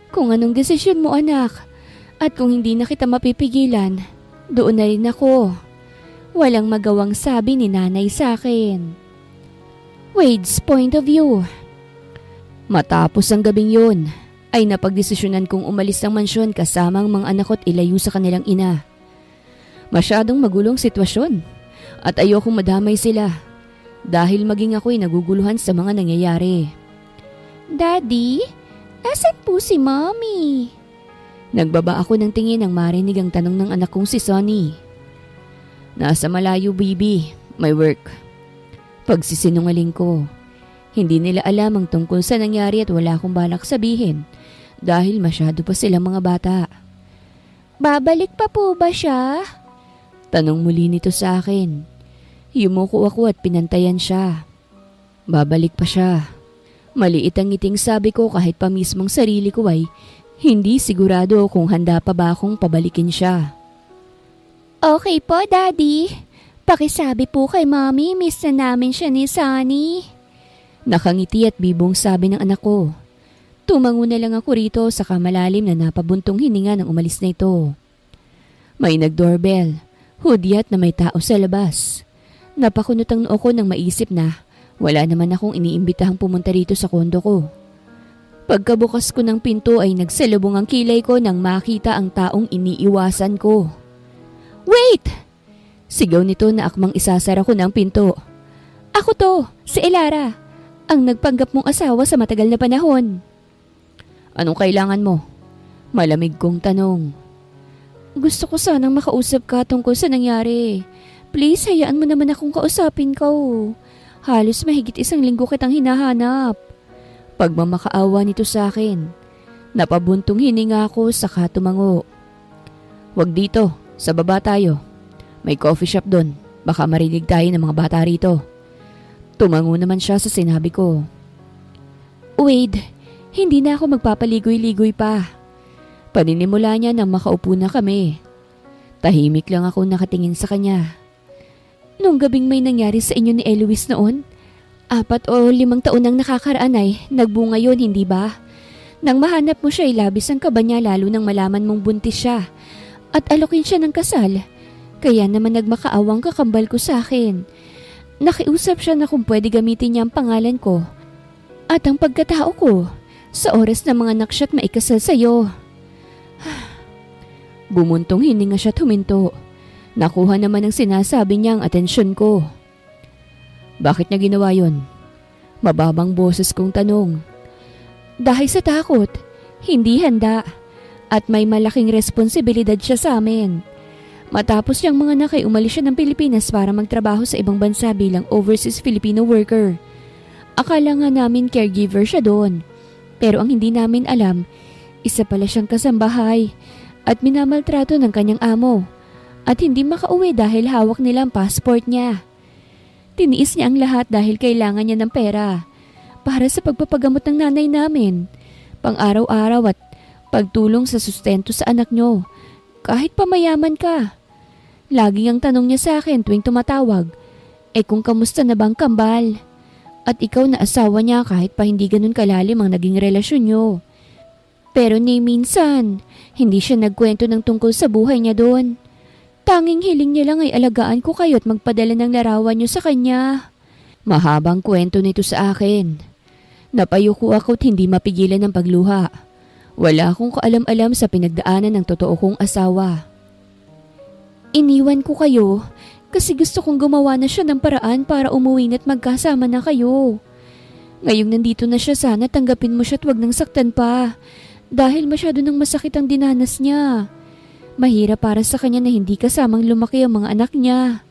Kung anong desisyon mo anak, at kung hindi na kita mapipigilan, doon na rin ako. Walang magawang sabi ni nanay sa akin. Wade's point of view. Matapos ang gabing yun, ay napagdesisyonan kong umalis ng mansyon kasama ang mga anak ko't ilayo sa kanilang ina. Masyadong magulong sitwasyon at ayokong madamay sila dahil maging ako'y naguguluhan sa mga nangyayari. Daddy, asan po si Mommy? Nagbaba ako ng tingin nang marinig ang tanong ng anak kong si Sonny. Nasa malayo, baby. May work. Pagsisinungaling ko. Hindi nila alam ang tungkol sa nangyari at wala akong balak sabihin dahil masyado pa silang mga bata. Babalik pa po ba siya? Tanong muli nito sa akin. Yumuko ako at pinantayan siya. Babalik pa siya. Maliit ang ngiting sabi ko kahit pa mismong sarili ko ay hindi sigurado kung handa pa ba akong pabalikin siya. Okay po, Daddy. Pakisabi po kay Mommy, miss na namin siya ni Sonny. Nakangiti at bibong sabi ng anak ko. Tumango na lang ako rito sa kamalalim na napabuntong hininga nang umalis na ito. May nag-doorbell. Hudyat na may tao sa labas. Napakunot ang noo ko nang maisip na wala naman akong iniimbitahang pumunta rito sa kondo ko. Pagkabukas ko ng pinto ay nagsalubong ang kilay ko nang makita ang taong iniiwasan ko. Wait! Sigaw nito na akmang isasara ko ng pinto. Ako to, si Elara, ang nagpanggap mong asawa sa matagal na panahon. Anong kailangan mo? Malamig kong tanong. Gusto ko sanang makausap ka tungkol sa nangyari. Please, hayaan mo naman akong kausapin ka. Halos mahigit 1 linggo kitang hinahanap. Pagmamakaawa nito sa akin. Napabuntong hininga ako saka tumango. Wag dito, sa baba tayo. May coffee shop doon. Baka marinig tayo ng mga bata rito. Tumango naman siya sa sinabi ko. Wade, hindi na ako magpapaligoy-ligoy pa. Paninimula niya nang makaupo na kami. Tahimik lang ako nakatingin sa kanya. Nung gabing may nangyari sa inyo ni Eloise noon, 4 o 5 taon nang nakakaraan ay nagbunga yun, hindi ba? Nang mahanap mo siya ay labis ang kaba niya lalo nang malaman mong buntis siya at alokin siya ng kasal. Kaya naman nagmakaawang kakambal ko sa akin. Nakiusap siya na kung pwede gamitin niya ang pangalan ko at ang pagkatao ko sa oras na mga anak siya't maikasal sa'yo. Bumuntong hininga siya at huminto. Nakuha naman ang sinasabi niya ang atensyon ko. Bakit niya ginawa yon? Mababang boses kong tanong. Dahil sa takot, hindi handa, at may malaking responsibilidad siya sa amin. Matapos niyang mga anak ay umalis siya ng Pilipinas para magtrabaho sa ibang bansa bilang overseas Filipino worker. Akala nga namin caregiver siya doon. Pero ang hindi namin alam, isa pala siyang kasambahay at minamaltrato ng kanyang amo at hindi makauwi dahil hawak nila ang passport niya. Tiniis niya ang lahat dahil kailangan niya ng pera para sa pagpapagamot ng nanay namin, pang-araw-araw at pagtulong sa sustento sa anak niyo. Kahit pamayaman ka. Laging ang tanong niya sa akin tuwing tumatawag, kung kamusta na bang kambal? At ikaw na asawa niya kahit pa hindi ganun kalalim ang naging relasyon niyo. Pero ni minsan, hindi siya nagkwento ng tungkol sa buhay niya doon. Tanging hiling niya lang ay alagaan ko kayo at magpadala ng larawan niyo sa kanya. Mahabang kwento nito sa akin. Napayuko ako at hindi mapigilan ng pagluha. Wala akong kaalam-alam sa pinagdaanan ng totoo kong asawa. Iniwan ko kayo kasi gusto kong gumawa na siya ng paraan para umuwi na't magkasama na kayo. Ngayong nandito na siya, sana tanggapin mo siya at wag nang saktan pa. Dahil masyado nang masakit ang dinanas niya. Mahirap para sa kanya na hindi kasamang lumaki ang mga anak niya.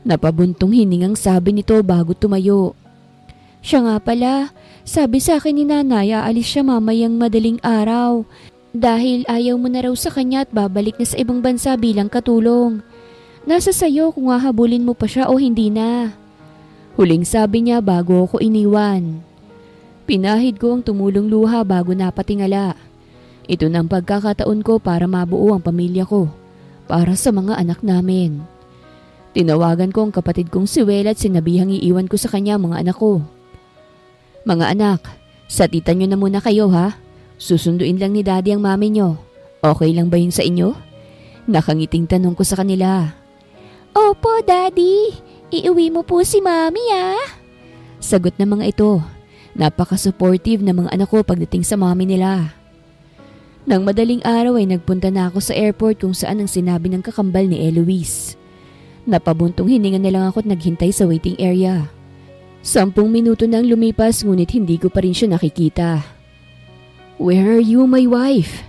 Napabuntong hiningang sabi nito bago tumayo. Siya nga pala, sabi sa akin ni nanay aalis siya mamayang madaling araw. Dahil ayaw mo na raw sa kanya at babalik na sa ibang bansa bilang katulong. Nasa sayo kung hahabulin mo pa siya o hindi na. Huling sabi niya bago ako iniwan. Pinahid ko ang tumulong luha bago napatingala. Ito na ang pagkakataon ko para mabuo ang pamilya ko. Para sa mga anak namin. Tinawagan ko ang kapatid kong si Wel at sinabihang iiwan ko sa kanya mga anak ko. Mga anak, sa tita nyo na muna kayo ha. Susunduin lang ni daddy ang mami nyo. Okay lang ba yun sa inyo? Nakangiting tanong ko sa kanila. Opo, daddy. Iuwi mo po si mami Sagot ng mga ito. Napaka-supportive ng mga anak ko pagdating sa mami nila. Nang madaling araw ay nagpunta na ako sa airport kung saan ang sinabi ng kakambal ni Eloise. Napabuntong hininga na lang ako at naghintay sa waiting area. 10 minuto nang lumipas ngunit hindi ko pa rin siya nakikita. Where are you, my wife?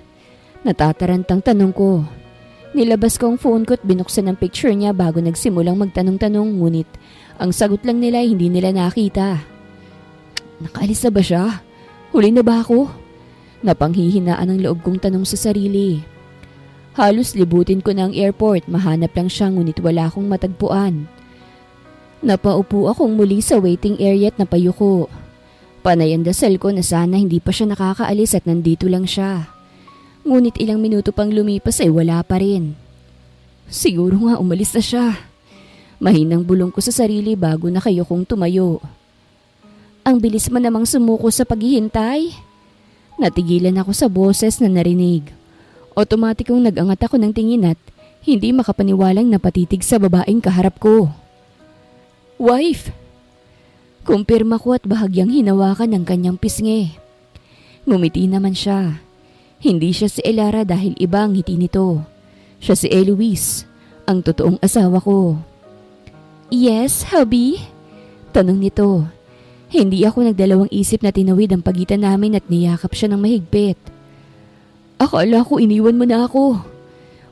Natatarantang tanong ko. Nilabas ko ang phone ko at binuksan ang picture niya bago nagsimulang magtanong-tanong ngunit ang sagot lang nila ay hindi nila nakita. Nakaalis na ba siya? Huli na ba ako? Napanghihinaan ang loob kong tanong sa sarili. Halos libutin ko na ang airport, mahanap lang siya ngunit wala akong matagpuan. Napaupo akong muli sa waiting area at napayuko. Panay ang dasal ko na sana hindi pa siya nakakaalis at nandito lang siya. Ngunit ilang minuto pang lumipas ay wala pa rin. Siguro nga umalis na siya. Mahinang bulong ko sa sarili bago na kayo kong tumayo. Ang bilis mo namang sumuko sa paghihintay. Natigilan ako sa boses na narinig. Otomatikong nag-angat ako ng tingin at hindi makapaniwalang napatitig sa babaeng kaharap ko. Wife! Kumpirma ko at bahagyang hinawakan ng kanyang pisngi. Ngumiti naman siya. Hindi siya si Elara dahil iba ang ngiti nito. Siya si Eloise, ang totoong asawa ko. Yes, hubby? Tanong nito. Hindi ako nagdalawang isip na tinawid ang pagitan namin at niyakap siya ng mahigpit. Akala ko iniwan mo na ako.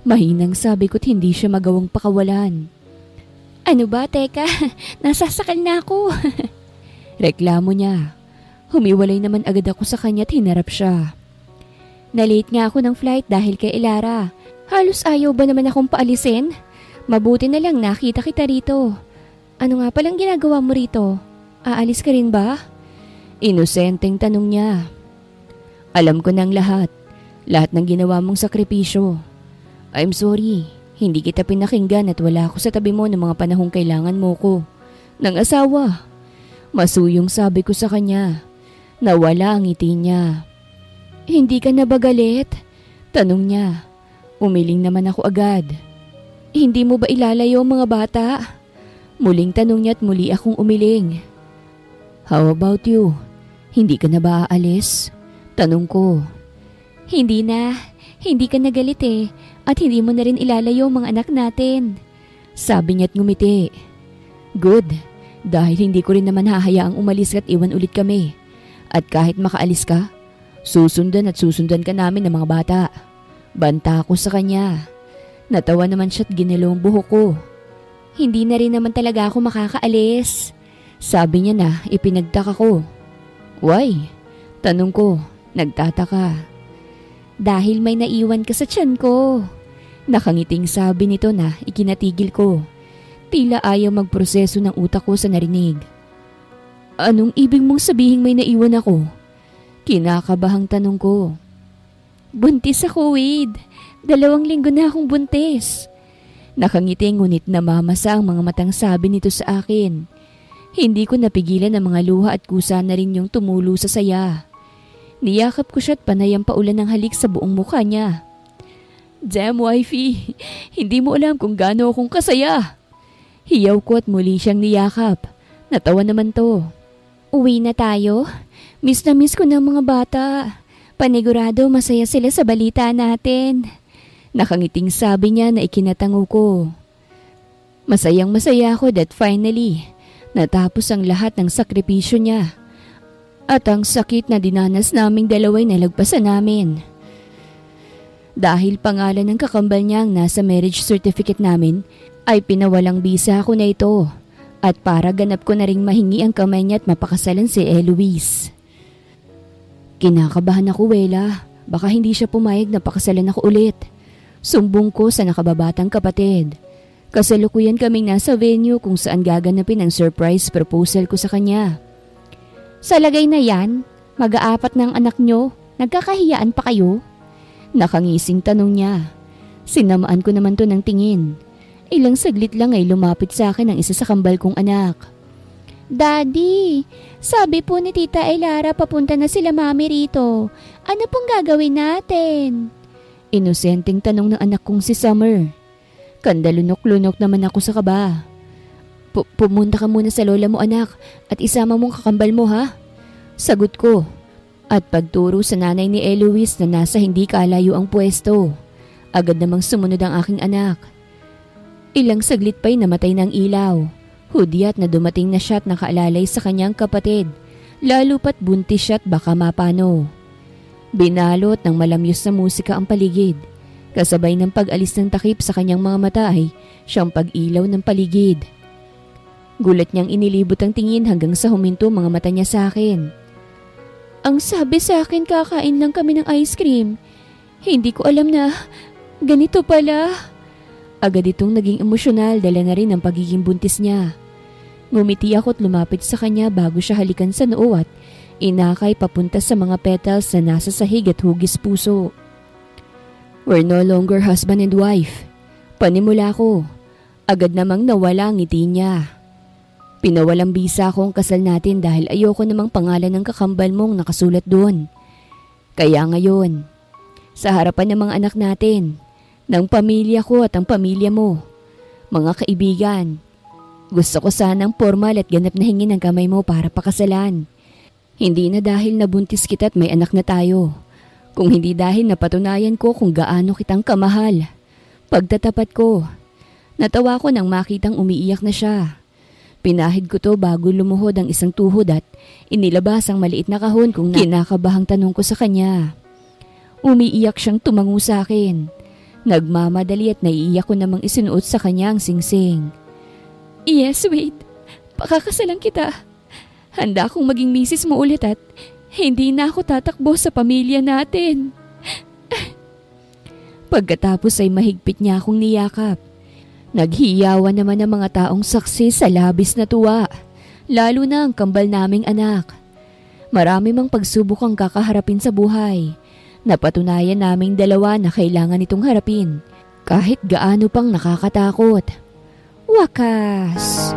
Mahinang sabi ko't hindi siya magawang pakawalan. Ano ba, teka? Nasasakal na ako. Reklamo niya. Humiwalay naman agad ako sa kanya at hinarap siya. Nalate nga ako ng flight dahil kay Elara. Halos ayaw ba naman akong paalisin? Mabuti na lang nakita kita rito. Ano nga palang ginagawa mo rito? Aalis ka rin ba? Inosenteng tanong niya. Alam ko ng lahat. Lahat ng ginawa mong sakripisyo. I'm sorry. Hindi kita pinakinggan at wala ako sa tabi mo ng mga panahong kailangan mo ko. Ng asawa. Masuyong sabi ko sa kanya. Nawala ang ngiti niya. Hindi ka na ba galit? Tanong niya. Umiling naman ako agad. Hindi mo ba ilalayo mga bata? Muling tanong niya at muli akong umiling. How about you? Hindi ka na ba aalis? Tanong ko. Hindi na. Hindi ka na galit at hindi mo na rin ilalayo mga anak natin. Sabi niya at ngumiti. Good. Dahil hindi ko rin naman hahayaang umalis at iwan ulit kami. At kahit makaalis ka, susundan ka namin ng mga bata. Banta ako sa kanya. Natawa naman siya at ginilo ang buhok ko. Hindi na rin naman talaga ako makakaalis. Sabi niya na ipinagtaka ko. Why? Tanong ko, nagtataka. Dahil may naiwan ka sa tiyan ko. Nakangiting sabi nito na ikinatigil ko. Tila ayaw magproseso ng utak ko sa narinig. Anong ibig mong sabihing may naiwan ako? Kinakabahang tanong ko. Buntis ako, Wade. 2 linggo na akong buntis. Nakangiti ngunit namamasa ang mga matang sabi nito sa akin. Hindi ko napigilan ang mga luha at kusa na rin yung tumulo sa saya. Niyakap ko siya at panayang paulan ng halik sa buong mukha niya. Damn, wifey. Hindi mo alam kung gaano akong kasaya. Hiyaw ko at muli siyang niyakap. Natawa naman to. Uwi na tayo? Miss na miss ko ng mga bata. Panigurado masaya sila sa balita natin. Nakangiting sabi niya na ikinatango ko. Masayang masaya ako that finally, natapos ang lahat ng sakripisyo niya. At ang sakit na dinanas naming dalawa'y nalagpasan namin. Dahil pangalan ng kakambal niyang nasa marriage certificate namin, ay pinawalang bisa ako na ito. At para ganap ko na ring mahingi ang kamay niya at mapakasalan si Eloise. Kinakabahan ako, Wela. Baka hindi siya pumayag na pakasalan ako ulit. Sumbong ko sa nakababatang kapatid. Kasalukuyan kaming nasa venue kung saan gaganapin ang surprise proposal ko sa kanya. Sa lagay na yan, mag-aapat ng anak nyo, nagkakahiyaan pa kayo? Nakangising tanong niya. Sinamaan ko naman to ng tingin. Ilang saglit lang ay lumapit sa akin ang isa sa kambal kong anak. Daddy, sabi po ni Tita Elara papunta na sila mami rito. Ano pong gagawin natin? Inosenteng tanong ng anak kong si Summer. Kandalunok-lunok naman ako sa kaba. Pumunta ka muna sa lola mo anak at isama mong kakambal mo ha? Sagot ko. At pagturo sa nanay ni Eloise na nasa hindi kalayo ang pwesto. Agad namang sumunod ang aking anak. Ilang saglit pa'y namatay ng ilaw. Hudyat na dumating na siya at nakaalalay sa kanyang kapatid. Lalo pat buntis siya at baka mapano. Binalot ng malamyos na musika ang paligid. Kasabay ng pag-alis ng takip sa kanyang mga mata ay siyang pag-ilaw ng paligid. Gulat niyang inilibot ang tingin hanggang sa huminto mga mata niya sa akin. Ang sabi sa akin kakain lang kami ng ice cream. Hindi ko alam na ganito pala. Agad itong naging emosyonal dala na rin ang pagiging buntis niya. Ngumiti ako at lumapit sa kanya bago siya halikan sa noo at inakay papunta sa mga petals na nasa sahig at hugis puso. We're no longer husband and wife. Panimula ko. Agad namang nawala ang ngiti niya. Pinawalang bisa ko ang kasal natin dahil ayoko namang pangalan ng kakambal mong nakasulat doon. Kaya ngayon, sa harapan ng mga anak natin, ng pamilya ko at ang pamilya mo, mga kaibigan, gusto ko sanang formal at ganap na hingin ang kamay mo para pakasalan. Hindi na dahil nabuntis kita at may anak na tayo, kung hindi dahil napatunayan ko kung gaano kitang kamahal. Pagtatapat ko, natawa ko nang makitang umiiyak na siya. Pinahid ko to bago lumuhod ang isang tuhod at inilabas ang maliit na kahon kung kinakabahang tanong ko sa kanya. Umiiyak siyang tumango sa akin. Nagmamadali at naiiyak ko namang isinuot sa kanya ang singsing. Yes, Wade. Pakakasalan kita. Handa akong maging misis mo ulit at hindi na ako tatakbo sa pamilya natin. Pagkatapos ay mahigpit niya akong niyakap. Naghiyawan naman ang mga taong saksi sa labis na tuwa, lalo na ang kambal naming anak. Marami mang pagsubok ang kakaharapin sa buhay. Napatunayan naming dalawa na kailangan itong harapin, kahit gaano pang nakakatakot. Wakas!